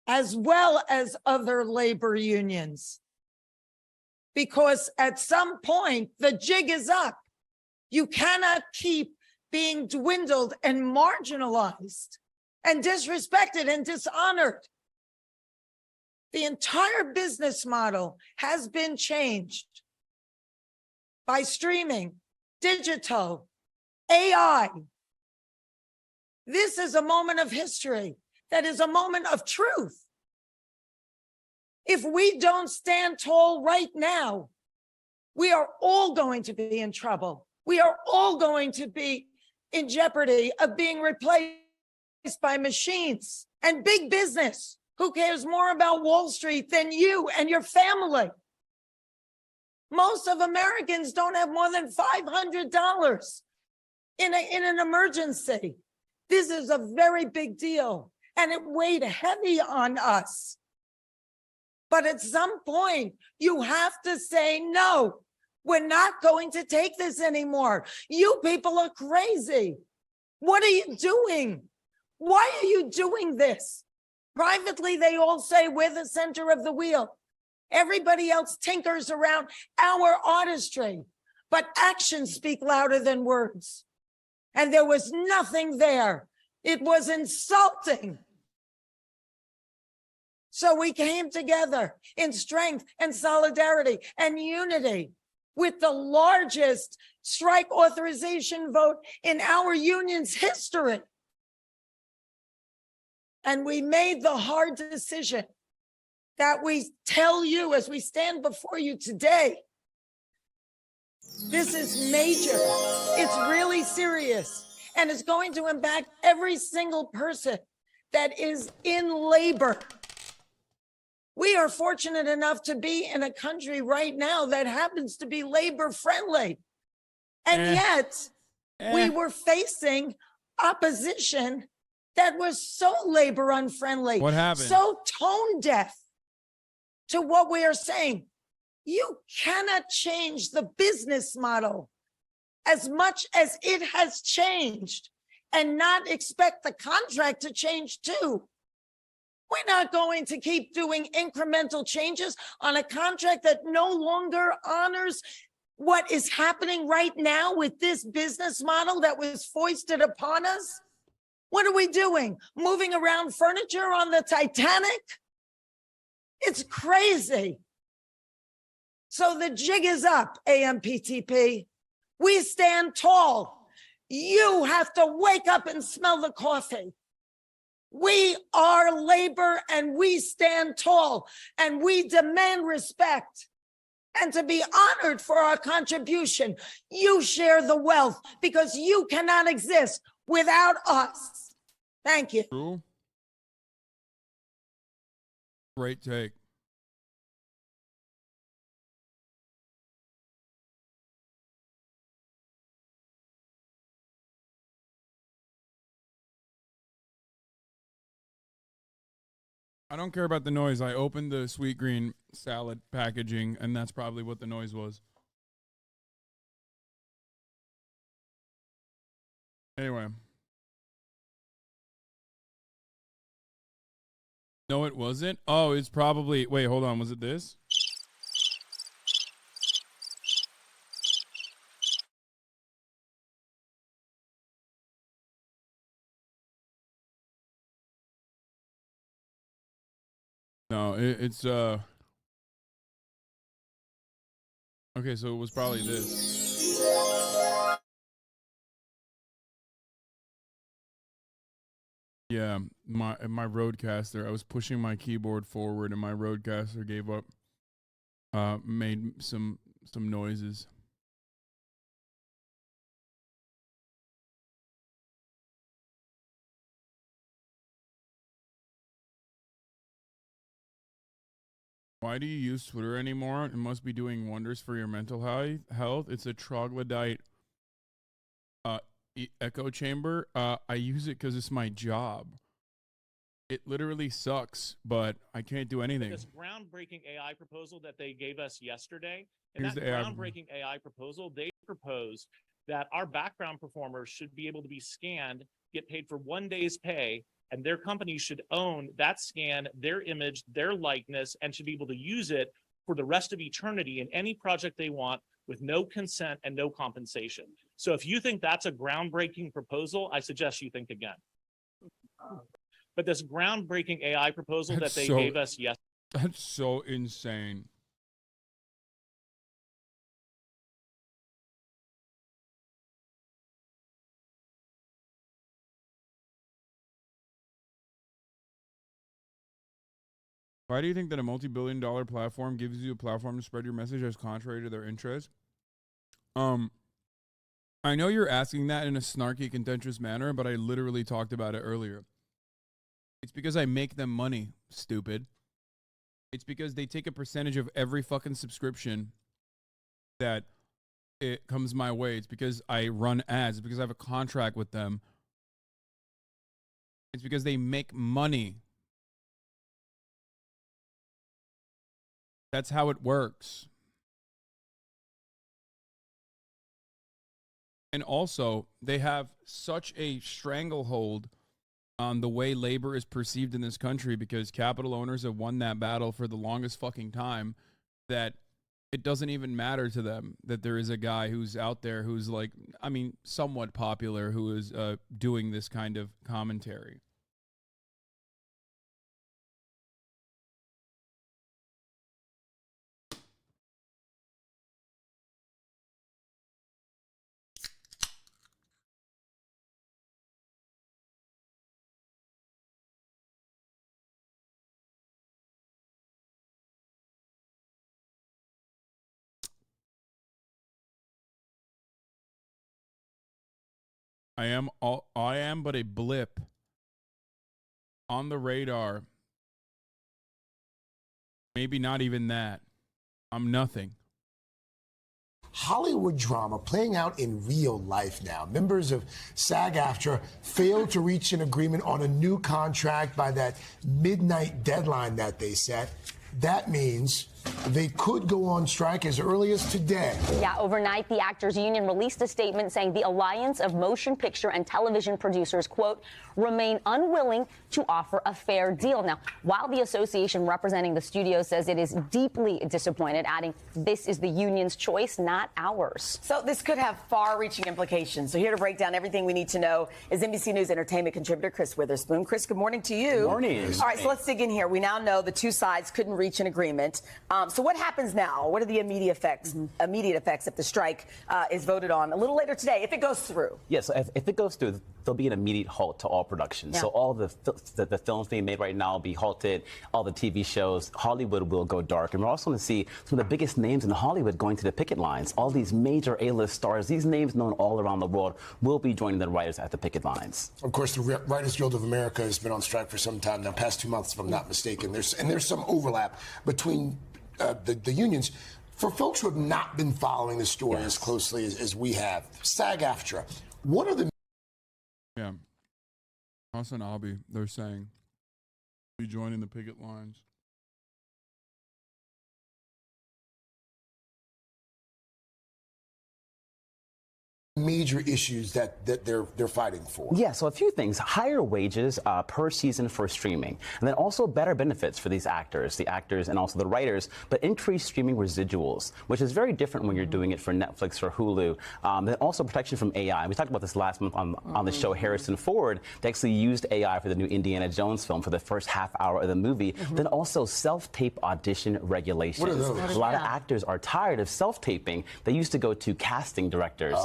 as well as other labor unions. Because at some point, the jig is up. You cannot keep being dwindled and marginalized and disrespected and dishonored. The entire business model has been changed by streaming, digital, AI. This is a moment of history that is a moment of truth. If we don't stand tall right now, we are all going to be in trouble. We are all going to be in jeopardy of being replaced by machines and big business. Who cares more about Wall Street than you and your family? Most of Americans don't have more than $500 in an emergency. This is a very big deal, and it weighed heavy on us. But at some point, you have to say, no, we're not going to take this anymore. You people are crazy. What are you doing? Why are you doing this? Privately, they all say we're the center of the wheel. Everybody else tinkers around our artistry, but actions speak louder than words. And there was nothing there. It was insulting. So we came together in strength and solidarity and unity with the largest strike authorization vote in our union's history. And we made the hard decision that we tell you as we stand before you today. This is major. It's really serious. And it's going to impact every single person that is in labor. We are fortunate enough to be in a country right now that happens to be labor friendly. And yet we were facing opposition that was so labor unfriendly. What happened? So tone deaf to what we are saying. You cannot change the business model as much as it has changed and not expect the contract to change too. We're not going to keep doing incremental changes on a contract that no longer honors what is happening right now with this business model that was foisted upon us. What are we doing? Moving around furniture on the Titanic? It's crazy. So the jig is up, AMPTP. We stand tall. You have to wake up and smell the coffee. We are labor and we stand tall and we demand respect and to be honored for our contribution. You share the wealth because you cannot exist without us. Thank you. True. Great take. I don't care about the noise. I opened the sweet green salad packaging, and that's probably what the noise was. Anyway. No, it wasn't. Oh, it's probably... Wait, hold on. Was it this? No, it's okay, so it was probably this. Yeah, my Rodecaster. I was pushing my keyboard forward, and my Rodecaster gave up. Made some noises. Why do you use Twitter anymore? It must be doing wonders for your mental health. It's a troglodyte echo chamber. I use it because it's my job. It literally sucks, but I can't do anything. This groundbreaking AI proposal that they gave us yesterday, and Here's that the AI. groundbreaking AI proposal, they proposed that our background performers should be able to be scanned, get paid for 1 day's pay, and their company should own that scan, their image, their likeness, and should be able to use it for the rest of eternity in any project they want with no consent and no compensation. So if you think that's a groundbreaking proposal, I suggest you think again. But this groundbreaking AI proposal that they gave us yesterday. That's so insane. Why do you think that a multi-billion-dollar platform gives you a platform to spread your message as contrary to their interests? I know you're asking that in a snarky, contentious manner, but I literally talked about it earlier. It's because I make them money, stupid. It's because they take a percentage of every fucking subscription that it comes my way. It's because I run ads. It's because I have a contract with them. It's because they make money. That's how it works. And also, they have such a stranglehold on the way labor is perceived in this country because capital owners have won that battle for the longest fucking time that it doesn't even matter to them that there is a guy who's out there who's like, I mean, somewhat popular who is doing this kind of commentary. I am but a blip on the radar. Maybe not even that. I'm nothing. Hollywood drama playing out in real life now. Members of SAG-AFTRA failed to reach an agreement on a new contract by that midnight deadline that they set. That means they could go on strike as early as today. Yeah, overnight, the Actors Union released a statement saying the Alliance of Motion Picture and Television Producers, quote, remain unwilling to offer a fair deal. Now, while the association representing the studio says it is deeply disappointed, adding this is the union's choice, not ours. So this could have far-reaching implications. So here to break down everything we need to know is NBC News entertainment contributor Chris Witherspoon. Chris, good morning to you. Good morning. All right, so let's dig in here. We now know the two sides couldn't reach an agreement. So what happens now? What are the immediate effects? Immediate effects if the strike is voted on a little later today, if it goes through? Yes, if it goes through, there'll be an immediate halt to all production. Yeah. So all the films being made right now will be halted. All the TV shows, Hollywood will go dark, and we're also going to see some of the biggest names in Hollywood going to the picket lines. All these major A-list stars, these names known all around the world, will be joining the writers at the picket lines. Of course, the Writers Guild of America has been on strike for some time now, past 2 months, if I'm not mistaken. There's some overlap between the unions. For folks who have not been following the story as closely as we have, SAG-AFTRA, what are the... Yeah. HasanAbi, they're saying, be joining the picket lines. major issues that they're fighting for? Yeah, so a few things. Higher wages per season for streaming, and then also better benefits for the actors and also the writers, but increased streaming residuals, which is very different when you're doing it for Netflix or Hulu. Then also protection from AI. We talked about this last month on the show Harrison Ford. They actually used AI for the new Indiana Jones film for the first half hour of the movie. Then also self-tape audition regulations. What are those? A lot of actors are tired of self-taping. They used to go to casting directors.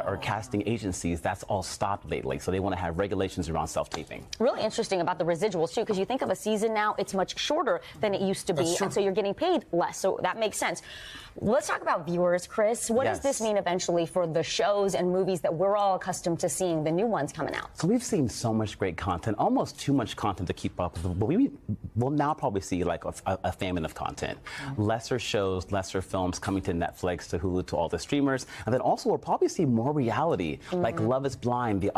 Or casting agencies. That's all stopped lately, so they want to have regulations around self-taping. Really interesting about the residuals too, because you think of a season now, it's much shorter than it used to be, and so you're getting paid less, so that makes sense. Let's talk about viewers, Chris. What does this mean eventually for the shows and movies that we're all accustomed to seeing, the new ones coming out? So we've seen so much great content, almost too much content to keep up with, but we will now probably see like a famine of content. Lesser shows, lesser films coming to Netflix, to Hulu, to all the streamers, and then also we'll probably see more reality, like Love is Blind, the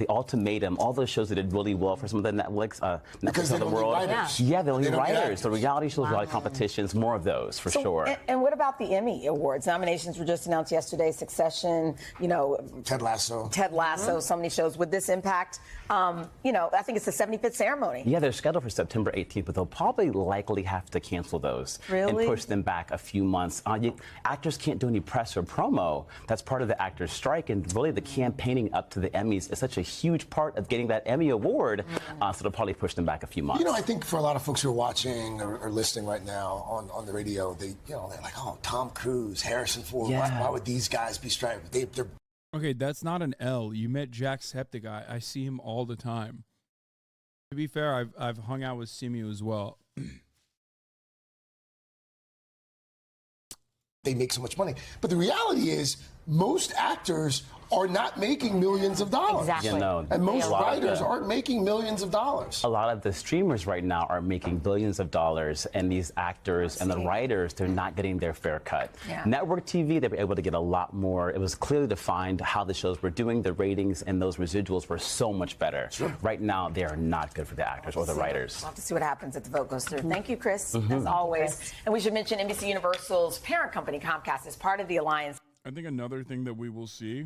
Ultimatum, all those shows that did really well for some of the Netflix of the world. Yeah, they'll need writers. The reality shows, reality competitions, more of those for sure. And what about the Emmy Awards? Nominations were just announced yesterday. Succession, Ted Lasso. So many shows. Would this impact, I think it's the 75th ceremony. Yeah, they're scheduled for September 18th, but they'll probably likely have to cancel those and push them back a few months. Actors can't do any press or promo. That's part of the actors' strike, and really the campaigning up to the Emmys is such a huge part of getting that Emmy award, so they'll probably push them back a few months. I think for a lot of folks who are watching or listening right now on the radio, they're like, oh, Tom Cruise, Harrison Ford, why would these guys be striking? They're Okay, that's not an L. You met Jacksepticeye. I see him all the time. To be fair, I've hung out with Simu as well. They make so much money. But the reality is, most actors are not making millions of dollars. Exactly. And most writers aren't making millions of dollars. A lot of the streamers right now are making billions of dollars, and these actors and the writers, they're not getting their fair cut. Network TV, they were able to get a lot more. It was clearly defined how the shows were doing. The ratings and those residuals were so much better. Right now, they are not good for the actors or the writers. We'll have to see what happens if the vote goes through. Thank you, Chris, as always. And we should mention NBC Universal's parent company, Comcast, is part of the alliance. I think another thing that we will see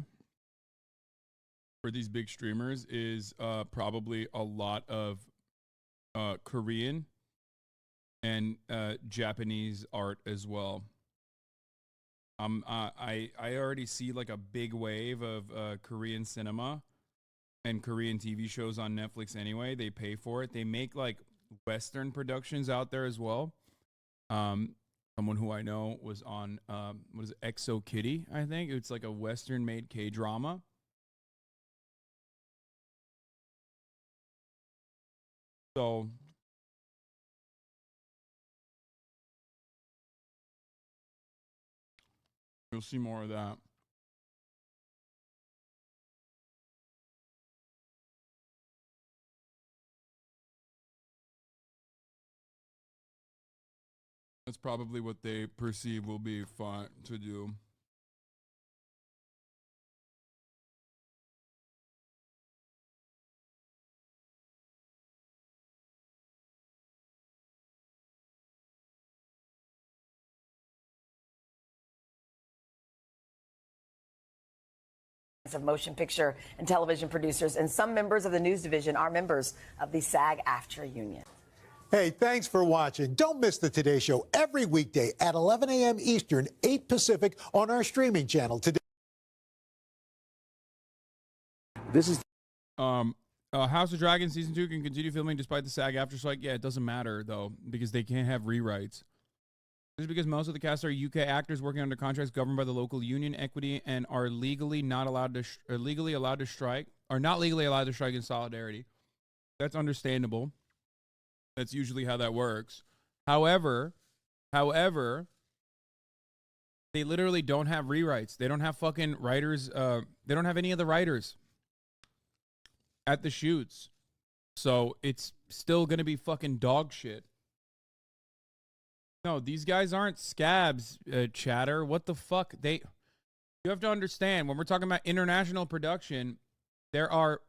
for these big streamers is probably a lot of Korean and Japanese art as well. I already see like a big wave of Korean cinema and Korean TV shows on Netflix anyway. They pay for it. They make like Western productions out there as well. Someone who I know was on, what is it, Exo Kitty, I think. It's like a Western-made K-drama. So, you'll see more of that. That's probably what they perceive will be fun to do. Of motion picture and television producers, and some members of the news division are members of the SAG-AFTRA union. Hey, thanks for watching. Don't miss the Today Show every weekday at 11 a.m. Eastern, 8 Pacific on our streaming channel today. This is House of Dragon Season 2 can continue filming despite the SAG-AFTRA strike. Yeah, it doesn't matter, though, because they can't have rewrites. This is because most of the cast are UK actors working under contracts governed by the local union equity and are legally not allowed to legally allowed to strike, or not legally allowed to strike in solidarity. That's understandable. That's usually how that works. However, they literally don't have rewrites. They don't have fucking writers. They don't have any of the writers at the shoots. So it's still going to be fucking dog shit. No, these guys aren't scabs, chatter. What the fuck? You have to understand, when we're talking about international production, there are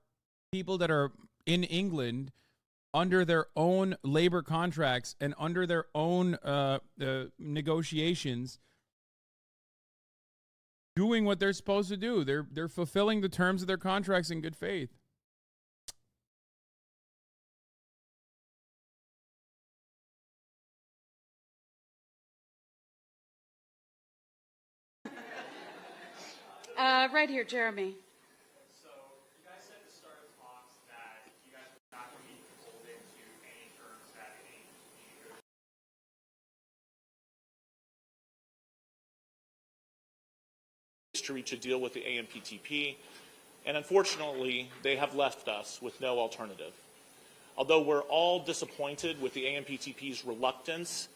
people that are in England under their own labor contracts and under their own negotiations doing what they're supposed to do. They're fulfilling the terms of their contracts in good faith. Right here, Jeremy. So you guys said at the start of talks that you guys were not going to be beholden to any terms that any to reach a deal with the AMPTP, and unfortunately, they have left us with no alternative. Although we're all disappointed with the AMPTP's reluctance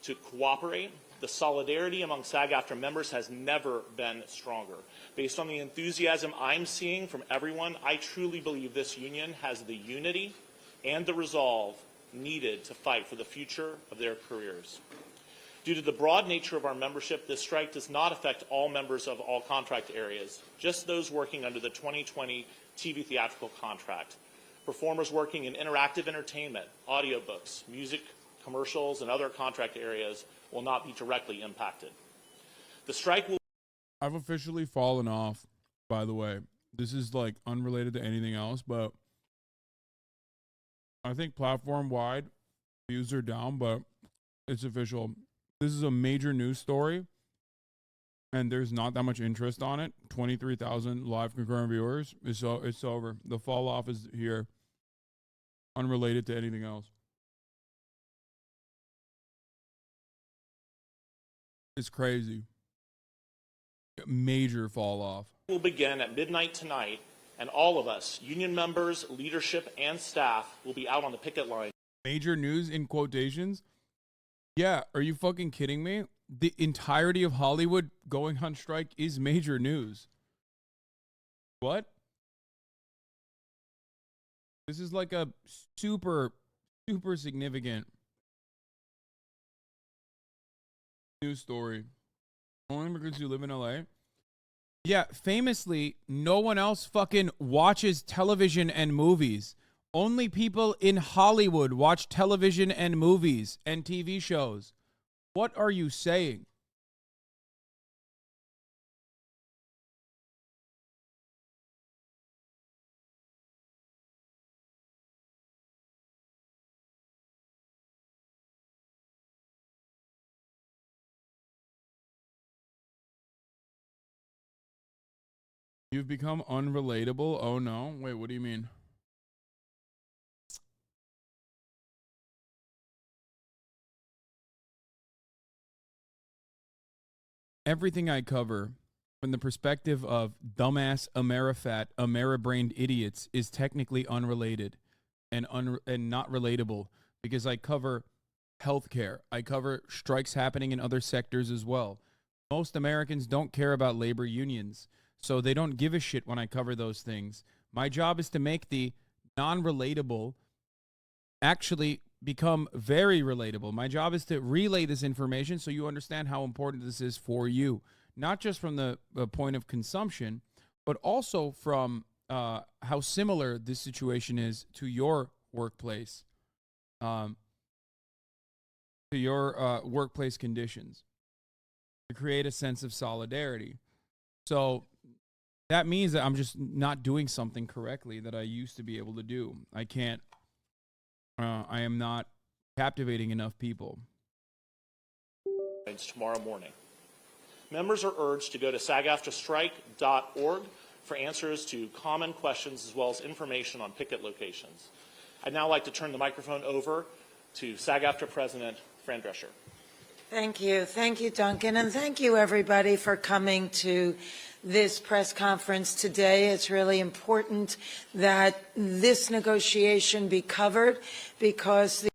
to cooperate, the solidarity among SAG-AFTRA members has never been stronger. Based on the enthusiasm I'm seeing from everyone, I truly believe this union has the unity and the resolve needed to fight for the future of their careers. Due to the broad nature of our membership, this strike does not affect all members of all contract areas, just those working under the 2020 TV theatrical contract. Performers working in interactive entertainment, audiobooks, music, commercials, and other contract areas will not be directly impacted. The strike will... I've officially fallen off, by the way. This is like unrelated to anything else, but I think platform-wide views are down, but it's official. This is a major news story, and there's not that much interest on it. 23,000 live concurrent viewers. It's over. The fall off is here. Unrelated to anything else. It's crazy. Major fall off. Will begin at midnight tonight, and all of us, union members, leadership, and staff, will be out on the picket line. Major news in quotations? Yeah, are you fucking kidding me? The entirety of Hollywood going on strike is major news. What? This is like a super significant news story. Only because you live in LA? Yeah, famously, no one else fucking watches television and movies. Only people in Hollywood watch television and movies and TV shows. What are you saying? You've become unrelatable? Oh no. Wait, what do you mean? Everything I cover from the perspective of dumbass Amerifat, Ameribrained idiots is technically unrelated and not relatable because I cover healthcare. I cover strikes happening in other sectors as well. Most Americans don't care about labor unions, so they don't give a shit when I cover those things. My job is to make the non-relatable actually become very relatable. My job is to relay this information so you understand how important this is for you, not just from the point of consumption, but also from how similar this situation is to your workplace, to your workplace conditions, to create a sense of solidarity. So that means that I'm just not doing something correctly that I used to be able to do. I can't. I am not captivating enough people. Tomorrow morning. Members are urged to go to sagaftrastrike.org for answers to common questions as well as information on picket locations. I'd now like to turn the microphone over to SAG-AFTRA President Fran Drescher. Thank you. Thank you, Duncan. And thank you, everybody, for coming to this press conference today. It's really important that this negotiation be covered because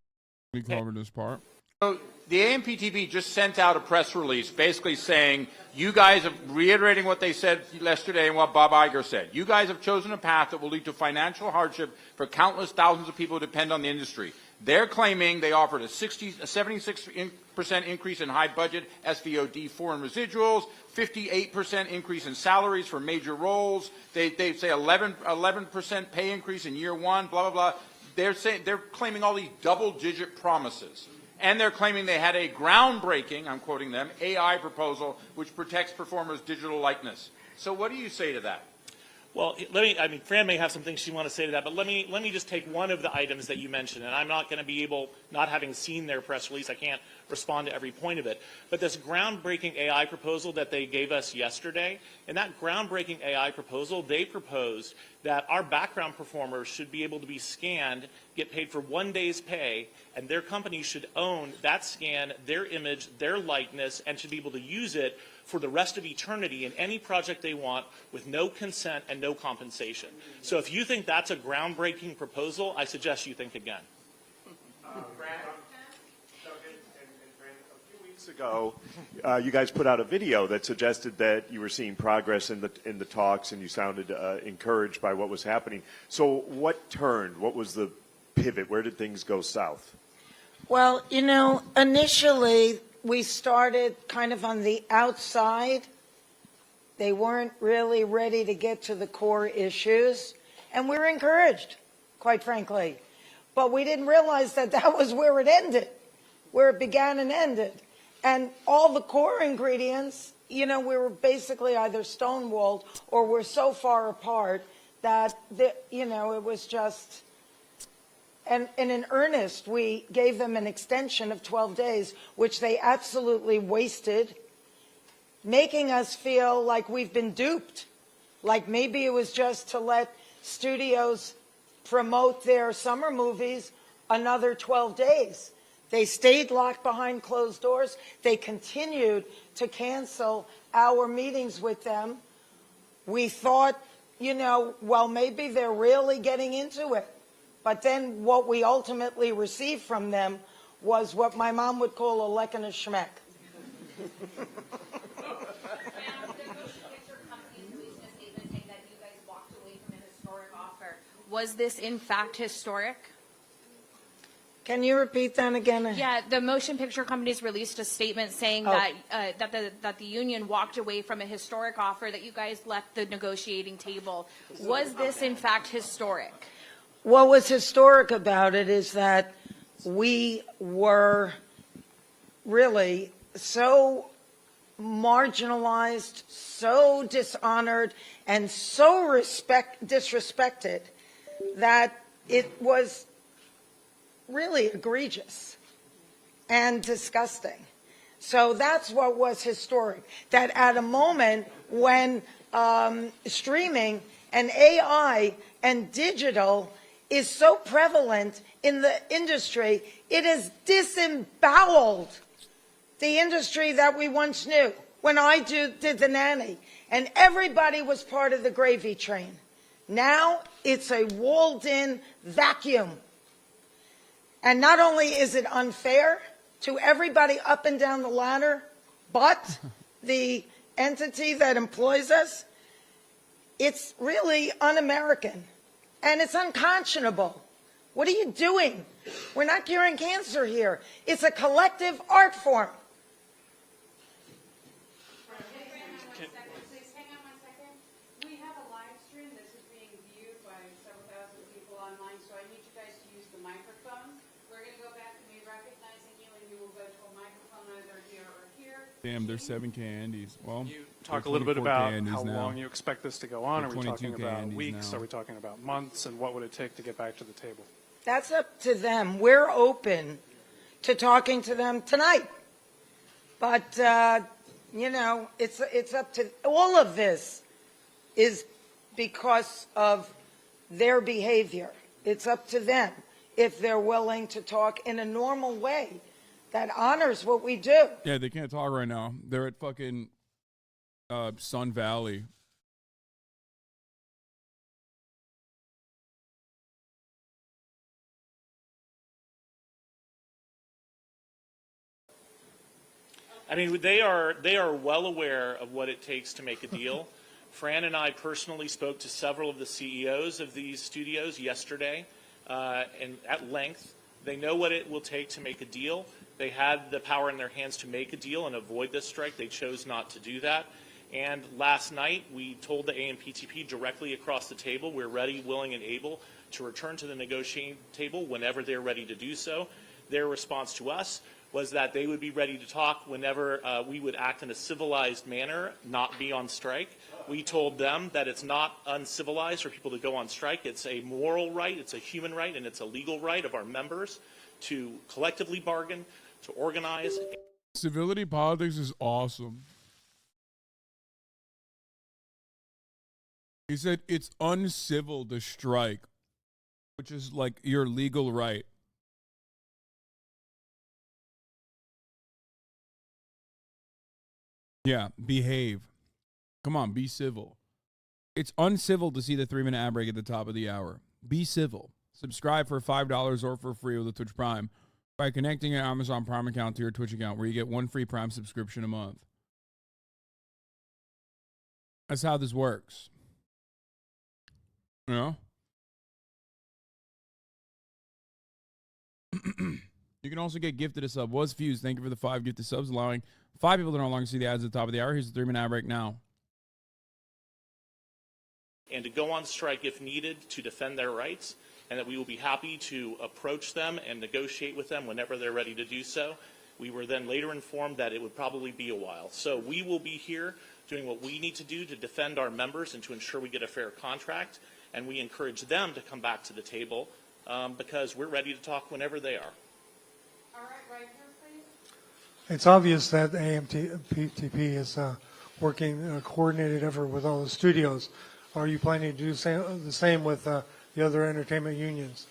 We covered this part. So the AMPTP just sent out a press release basically saying you guys are reiterating what they said yesterday and what Bob Iger said. You guys have chosen a path that will lead to financial hardship for countless thousands of people who depend on the industry. They're claiming they offered a 76% increase in high budget SVOD foreign residuals, 58% increase in salaries for major roles. They say 11% pay increase in year one, blah, blah, blah. They're claiming all these double-digit promises. And they're claiming they had a groundbreaking, I'm quoting them, AI proposal which protects performers' digital likeness. So what do you say to that? Well, Fran may have some things she wants to say to that, but let me just take one of the items that you mentioned, and I'm not going to be able, not having seen their press release, I can't respond to every point of it, but this groundbreaking AI proposal that they gave us yesterday, in that groundbreaking AI proposal, they proposed that our background performers should be able to be scanned, get paid for 1 day's pay, and their company should own that scan, their image, their likeness, and should be able to use it for the rest of eternity in any project they want with no consent and no compensation. So if you think that's a groundbreaking proposal, I suggest you think again. Ago, you guys put out a video that suggested that you were seeing progress in the talks, and you sounded encouraged by what was happening. So, what turned? What was the pivot? Where did things go south? Well, you know, initially we started kind of on the outside. They weren't really ready to get to the core issues, and we were encouraged, quite frankly. But we didn't realize that that was where it ended, where it began and ended. And all the core ingredients, you know, we were basically either stonewalled or we're so far apart that, you know, it was just, and in earnest, we gave them an extension of 12 days, which they absolutely wasted, making us feel like we've been duped, like maybe it was just to let studios promote their summer movies another 12 days. They stayed locked behind closed doors. They continued to cancel our meetings with them. We thought, you know, well, maybe they're really getting into it. But then what we ultimately received from them was what my mom would call a leck and a schmeck. Was this in fact historic? Can you repeat that again? Yeah, the motion picture companies released a statement saying that the union walked away from a historic offer, that you guys left the negotiating table. Was this in fact historic? What was historic about it is that we were really so marginalized, so dishonored, and so disrespected that it was really egregious and disgusting. So that's what was historic, that at a moment when streaming and AI and digital is so prevalent in the industry, it has disemboweled the industry that we once knew. When I did The Nanny, and everybody was part of the gravy train. Now it's a walled-in vacuum. And not only is it unfair to everybody up and down the ladder, but the entity that employs us, it's really un-American. And it's unconscionable. What are you doing? We're not curing cancer here. It's a collective art form. Damn, there's 7 candies. Well, you talk a little bit about how now. long you expect this to go on. Are we talking about weeks? Now. Are we talking about months? And what would it take to get back to the table? That's up to them. We're open to talking to them tonight. But, you know, it's up to, all of this is because of their behavior. It's up to them if they're willing to talk in a normal way that honors what we do. Yeah, they can't talk right now. They're at fucking Sun Valley. I mean, they are well aware of what it takes to make a deal. Fran and I personally spoke to several of the CEOs of these studios yesterday, and at length. They know what it will take to make a deal. They had the power in their hands to make a deal and avoid this strike. They chose not to do that. And last night, we told the AMPTP directly across the table, we're ready, willing, and able to return to the negotiating table whenever they're ready to do so. Their response to us was that they would be ready to talk whenever we would act in a civilized manner, not be on strike. We told them that it's not uncivilized for people to go on strike. It's a moral right, it's a human right, and it's a legal right of our members to collectively bargain, to organize. Civility politics is awesome. He said it's uncivil to strike, which is like your legal right. Yeah, behave. Come on, be civil. It's uncivil to see the 3-minute ad break at the top of the hour. Be civil. Subscribe for $5 or for free with the Twitch Prime by connecting your Amazon Prime account to your Twitch account, where you get 1 free Prime subscription a month. That's how this works. You know? You can also get gifted a sub. Was Fused, thank you for the 5 gifted subs, allowing 5 people to no longer see the ads at the top of the hour. Here's the 3-minute ad break now. And to go on strike if needed to defend their rights, and that we will be happy to approach them and negotiate with them whenever they're ready to do so. We were then later informed that it would probably be a while. So we will be here doing what we need to do to defend our members and to ensure we get a fair contract, and we encourage them to come back to the table because we're ready to talk whenever they are. All right, right here, please. It's obvious that AMPTP is working a coordinated effort with all the studios. Are you planning to do the same with the other entertainment unions?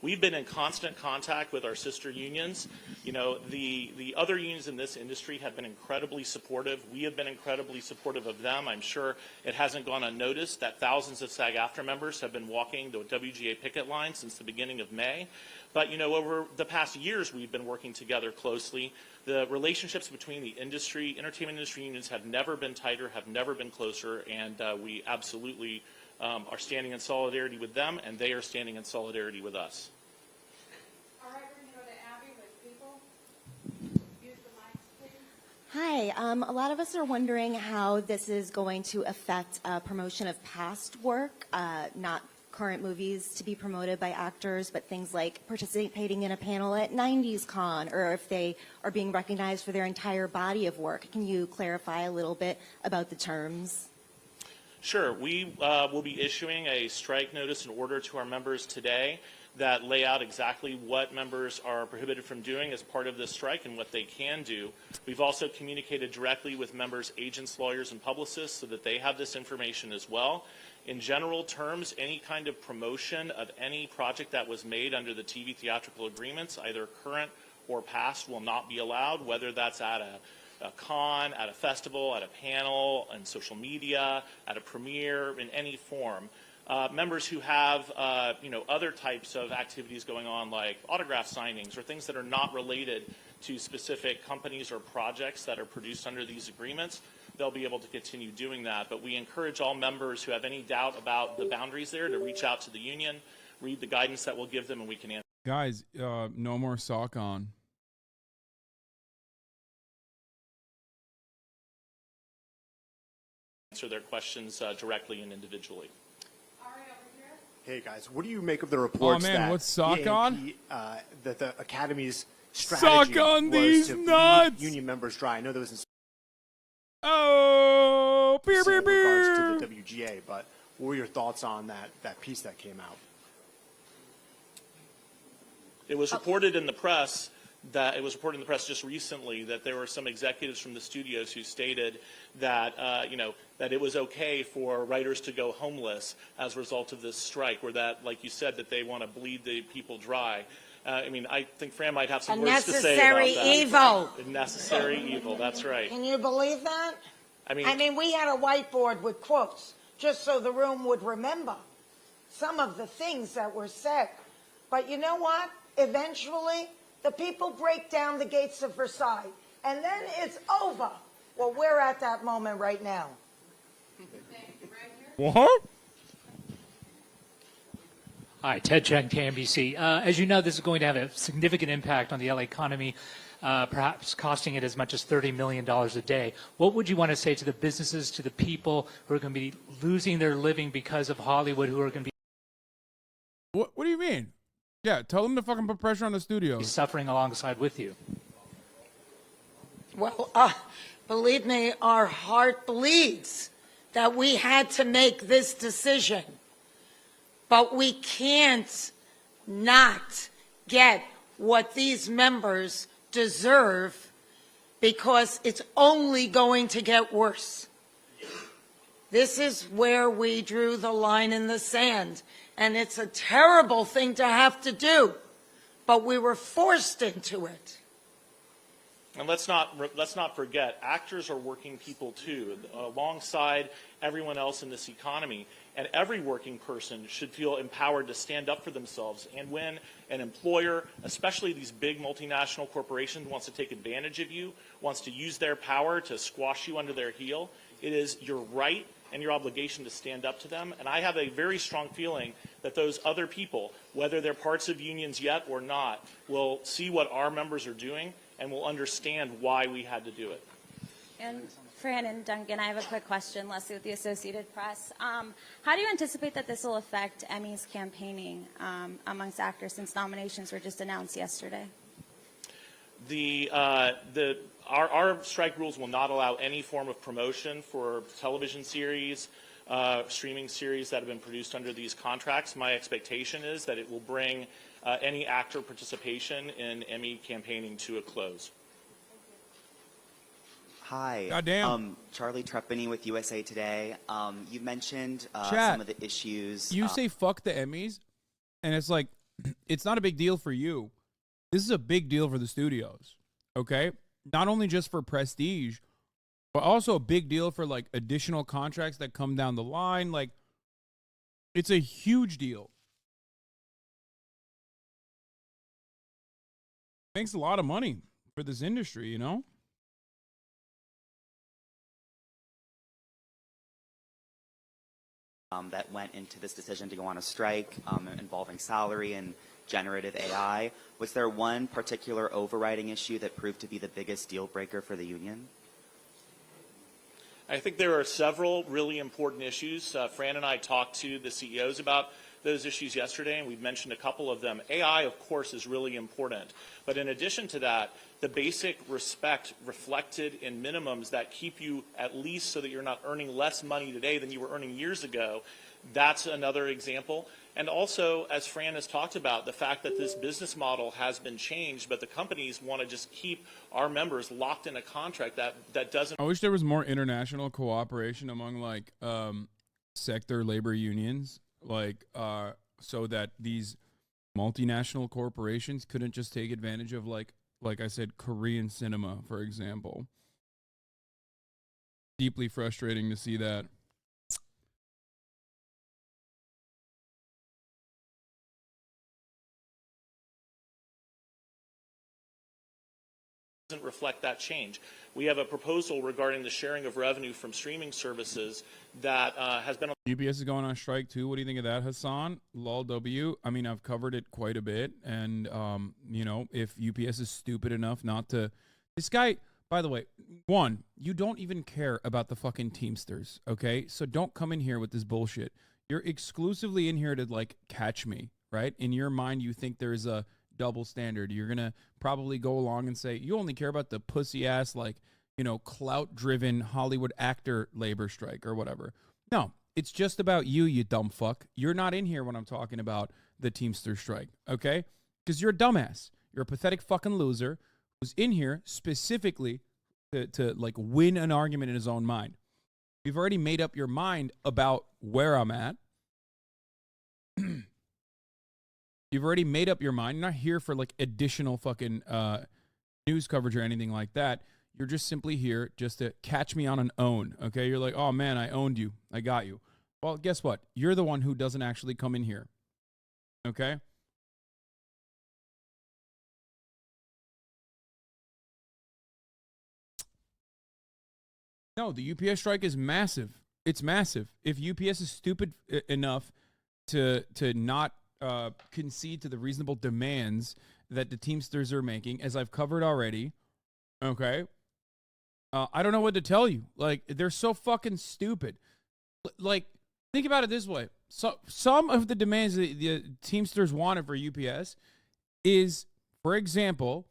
We've been in constant contact with our sister unions. You know, the other unions in this industry have been incredibly supportive. We have been incredibly supportive of them. I'm sure it hasn't gone unnoticed that thousands of SAG-AFTRA members have been walking the WGA picket line since the beginning of May. But, you know, over the past years, we've been working together closely. The relationships between the industry, entertainment industry unions have never been tighter, have never been closer, and we absolutely are standing in solidarity with them, and they are standing in solidarity with us. All right, we're going to go to Abby with people. Use the mics, please. Hi, a lot of us are wondering how this is going to affect promotion of past work, not current movies to be promoted by actors, but things like participating in a panel at 90s Con, or if they are being recognized for their entire body of work. Can you clarify a little bit about the terms? Sure. We will be issuing a strike notice and order to our members today that lay out exactly what members are prohibited from doing as part of this strike and what they can do. We've also communicated directly with members, agents, lawyers, and publicists so that they have this information as well. In general terms, any kind of promotion of any project that was made under the TV theatrical agreements, either current or past, will not be allowed, whether that's at a con, at a festival, at a panel, on social media, at a premiere, in any form. Members who have other types of activities going on, like autograph signings or things that are not related to specific companies or projects that are produced under these agreements, they'll be able to continue doing that. But we encourage all members who have any doubt about the boundaries there to reach out to the union, read the guidance that we'll give them, and we can answer. Guys, no more sock on. Answer their questions directly and individually. Hey guys, what do you make of the reports man, that what's sock on? That the Academy's strategy Sock on was these to nuts! bleed union members dry? I know there was Oh, beer, in beer, regards beer. to the WGA, but what were your thoughts on that piece that came out? It was reported in the press just recently that there were some executives from the studios who stated that that it was okay for writers to go homeless as a result of this strike, or that, like you said, that they want to bleed the people dry. I mean, I think Fran might have some words to say necessary about that. evil. A necessary evil, that's right. Can you believe that? I mean, we had a whiteboard with quotes just so the room would remember some of the things that were said. But you know what? Eventually, the people break down the gates of Versailles, and then it's over. Well, we're at that moment right now. What? Hi, Ted Cheng, KMBC. As you know, this is going to have a significant impact on the LA economy, perhaps costing it as much as $30 million a day. What would you want to say to the businesses, to the people who are going to be losing their living because of Hollywood, who are going to be What do you mean? Yeah, tell them to fucking put pressure on the studio. suffering alongside with you? Well, believe me, our heart bleeds that we had to make this decision. But we can't not get what these members deserve because it's only going to get worse. This is where we drew the line in the sand. And it's a terrible thing to have to do, but we were forced into it. and let's not forget, actors are working people too, alongside everyone else in this economy. And every working person should feel empowered to stand up for themselves. And when an employer, especially these big multinational corporations, wants to take advantage of you, wants to use their power to squash you under their heel, it is your right and your obligation to stand up to them. And I have a very strong feeling that those other people, whether they're parts of unions yet or not, will see what our members are doing and will understand why we had to do it. And Fran and Duncan, I have a quick question, Leslie with the Associated Press. How do you anticipate that this will affect Emmy's campaigning amongst actors since nominations were just announced yesterday? Our strike rules will not allow any form of promotion for television series, streaming series that have been produced under these contracts. My expectation is that it will bring any actor participation in Emmy campaigning to a close. Hi. Goddamn. Charlie Trepany with USA Today. You mentioned Chat. some of the issues. You say fuck the Emmys, and it's like, it's not a big deal for you. This is a big deal for the studios, okay? Not only just for prestige, but also a big deal for, like, additional contracts that come down the line. Like, it's a huge deal. Makes a lot of money for this industry, you know? That went into this decision to go on a strike involving salary and generative AI. Was there one particular overriding issue that proved to be the biggest deal breaker for the union? I think there are several really important issues. Fran and I talked to the CEOs about those issues yesterday, and we've mentioned a couple of them. AI, of course, is really important. But in addition to that, the basic respect reflected in minimums that keep you at least so that you're not earning less money today than you were earning years ago, that's another example. And also, as Fran has talked about, the fact that this business model has been changed, but the companies want to just keep our members locked in a contract that doesn't... I wish there was more international cooperation among, like, sector labor unions, like, so that these multinational corporations couldn't just take advantage of, like I said, Korean cinema, for example. Deeply frustrating to see that. Doesn't reflect that change. We have a proposal regarding the sharing of revenue from streaming services that has been... UPS is going on strike too. What do you think of that, Hassan? Lol W. I mean, I've covered it quite a bit. And, you know, if UPS is stupid enough not to... This guy, by the way, one, you don't even care about the fucking Teamsters, okay? So don't come in here with this bullshit. You're exclusively in here to, like, catch me, right? In your mind, you think there's a double standard. You're going to probably go along and say, you only care about the pussy-ass, like, you know, clout-driven Hollywood actor labor strike or whatever. No, it's just about you, you dumb fuck. You're not in here when I'm talking about the Teamster strike, okay? Because you're a dumbass. You're a pathetic fucking loser who's in here specifically to like, win an argument in his own mind. You've already made up your mind about where I'm at. You've already made up your mind. You're not here for like additional fucking news coverage or anything like that. You're just simply here just to catch me on an own, okay? You're like, oh, man, I owned you. I got you. Well, guess what? You're the one who doesn't actually come in here, okay? No, the UPS strike is massive. It's massive. If UPS is stupid enough to not concede to the reasonable demands that the Teamsters are making, as I've covered already, okay? I don't know what to tell you. Like, they're so fucking stupid. Like, think about it this way. So, some of the demands that the Teamsters wanted for UPS is, for example,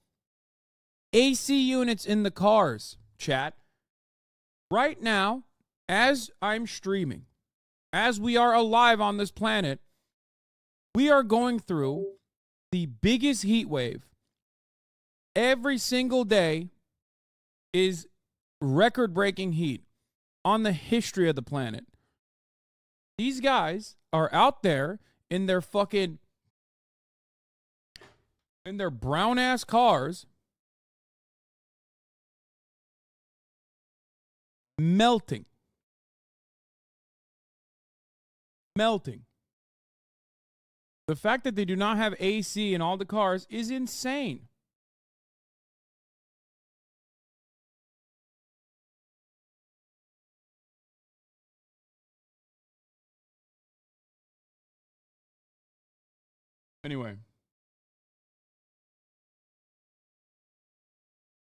AC units in the cars, chat. Right now, as I'm streaming, as we are alive on this planet, we are going through the biggest heat wave. Every single day is record-breaking heat on the history of the planet. These guys are out there in their brown-ass cars melting. The fact that they do not have AC in all the cars is insane. Anyway,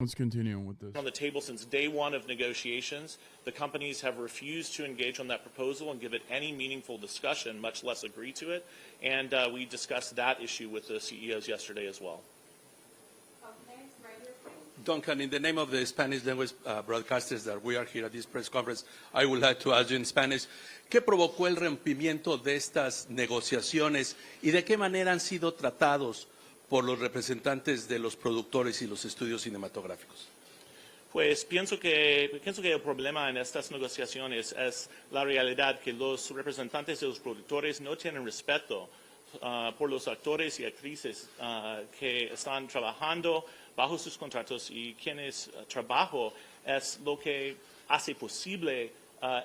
let's continue with this. On the table since day one of negotiations, the companies have refused to engage on that proposal and give it any meaningful discussion, much less agree to it. And we discussed that issue with the CEOs yesterday as well. Duncan, in the name of the Spanish language broadcasters that we are here at this press conference, I would like to ask you in Spanish, ¿qué provocó el rompimiento de estas negociaciones y de qué manera han sido tratados por los representantes de los productores y los estudios cinematográficos? Pues pienso que el problema en estas negociaciones es la realidad que los representantes de los productores no tienen respeto por los actores y actrices que están trabajando bajo sus contratos y quienes trabajo es lo que hace posible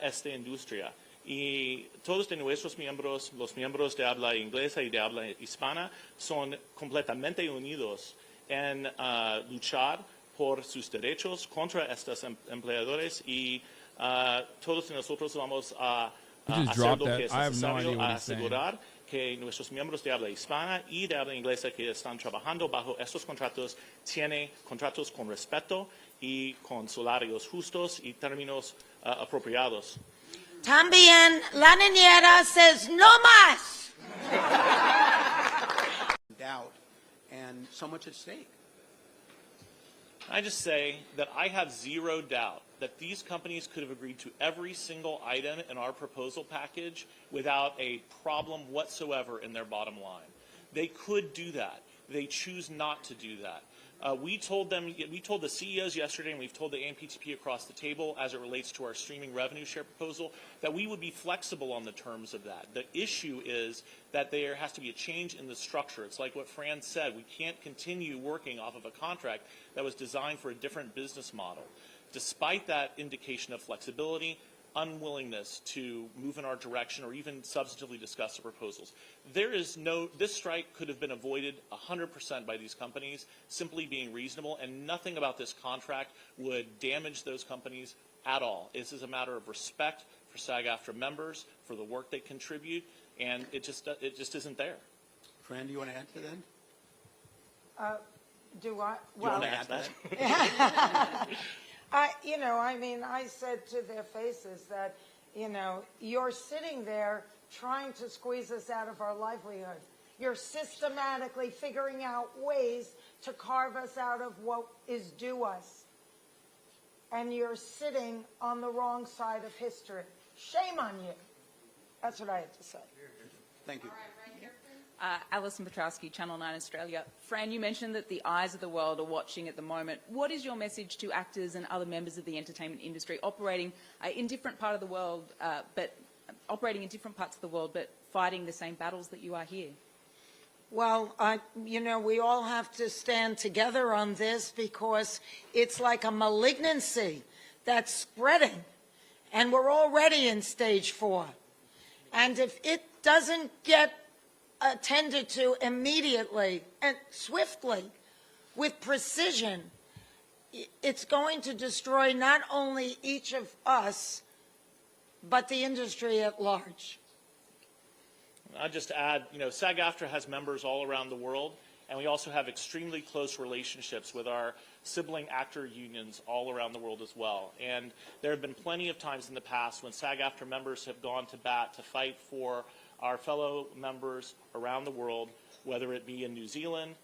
esta industria. Y todos de nuestros miembros, los miembros de habla inglesa y de habla hispana, son completamente unidos en luchar por sus derechos contra estos empleadores y todos nosotros vamos a hacer lo que es necesario a asegurar que nuestros miembros de habla hispana y de habla inglesa que están trabajando bajo estos contratos tienen contratos con respeto y con salarios justos y términos apropiados. También la niñera says no más. Doubt and so much at stake. I just say that I have zero doubt that these companies could have agreed to every single item in our proposal package without a problem whatsoever in their bottom line. They could do that. They choose not to do that. We told the CEOs yesterday, and we've told the AMPTP across the table as it relates to our streaming revenue share proposal, that we would be flexible on the terms of that. The issue is that there has to be a change in the structure. It's like what Fran said. We can't continue working off of a contract that was designed for a different business model. Despite that indication of flexibility, unwillingness to move in our direction or even substantively discuss the proposals. This strike could have been avoided 100% by these companies simply being reasonable, and nothing about this contract would damage those companies at all. This is a matter of respect for SAG-AFTRA members, for the work they contribute, and it just isn't there. Fran, do you want to add to that? Do I? Do you want to add to that? I said to their faces that, you're sitting there trying to squeeze us out of our livelihood. You're systematically figuring out ways to carve us out of what is due us. And you're sitting on the wrong side of history. Shame on you. That's what I had to say. Thank you. Alison Petrowski, Channel 9 Australia. Fran, you mentioned that the eyes of the world are watching at the moment. What is your message to actors and other members of the entertainment industry operating in different parts of the world, but fighting the same battles that you are here? Well, we all have to stand together on this because it's like a malignancy that's spreading, and we're already in stage 4. And if it doesn't get attended to immediately and swiftly with precision, it's going to destroy not only each of us, but the industry at large. I'll just add, SAG-AFTRA has members all around the world, and we also have extremely close relationships with our sibling actor unions all around the world as well. And there have been plenty of times in the past when SAG-AFTRA members have gone to bat to fight for our fellow members around the world, whether it be in New Zealand,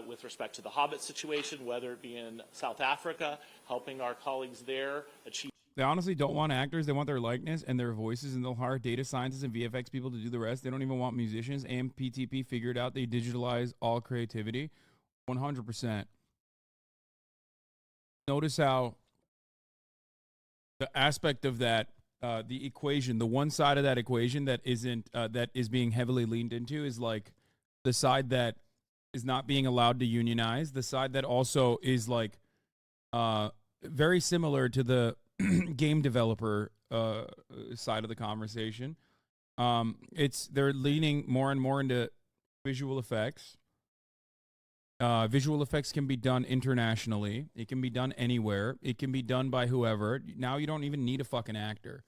with respect to the Hobbit situation, whether it be in South Africa, helping our colleagues there achieve. They honestly don't want actors. They want their likeness and their voices, and they'll hire data scientists and VFX people to do the rest. They don't even want musicians. AMPTP figured out they digitalize all creativity 100%. Notice how the aspect of that, the equation, the one side of that equation that isn't, that is being heavily leaned into is like the side that is not being allowed to unionize, the side that also is like very similar to the game developer side of the conversation. They're leaning more and more into visual effects. Visual effects can be done internationally. It can be done anywhere. It can be done by whoever. Now you don't even need a fucking actor.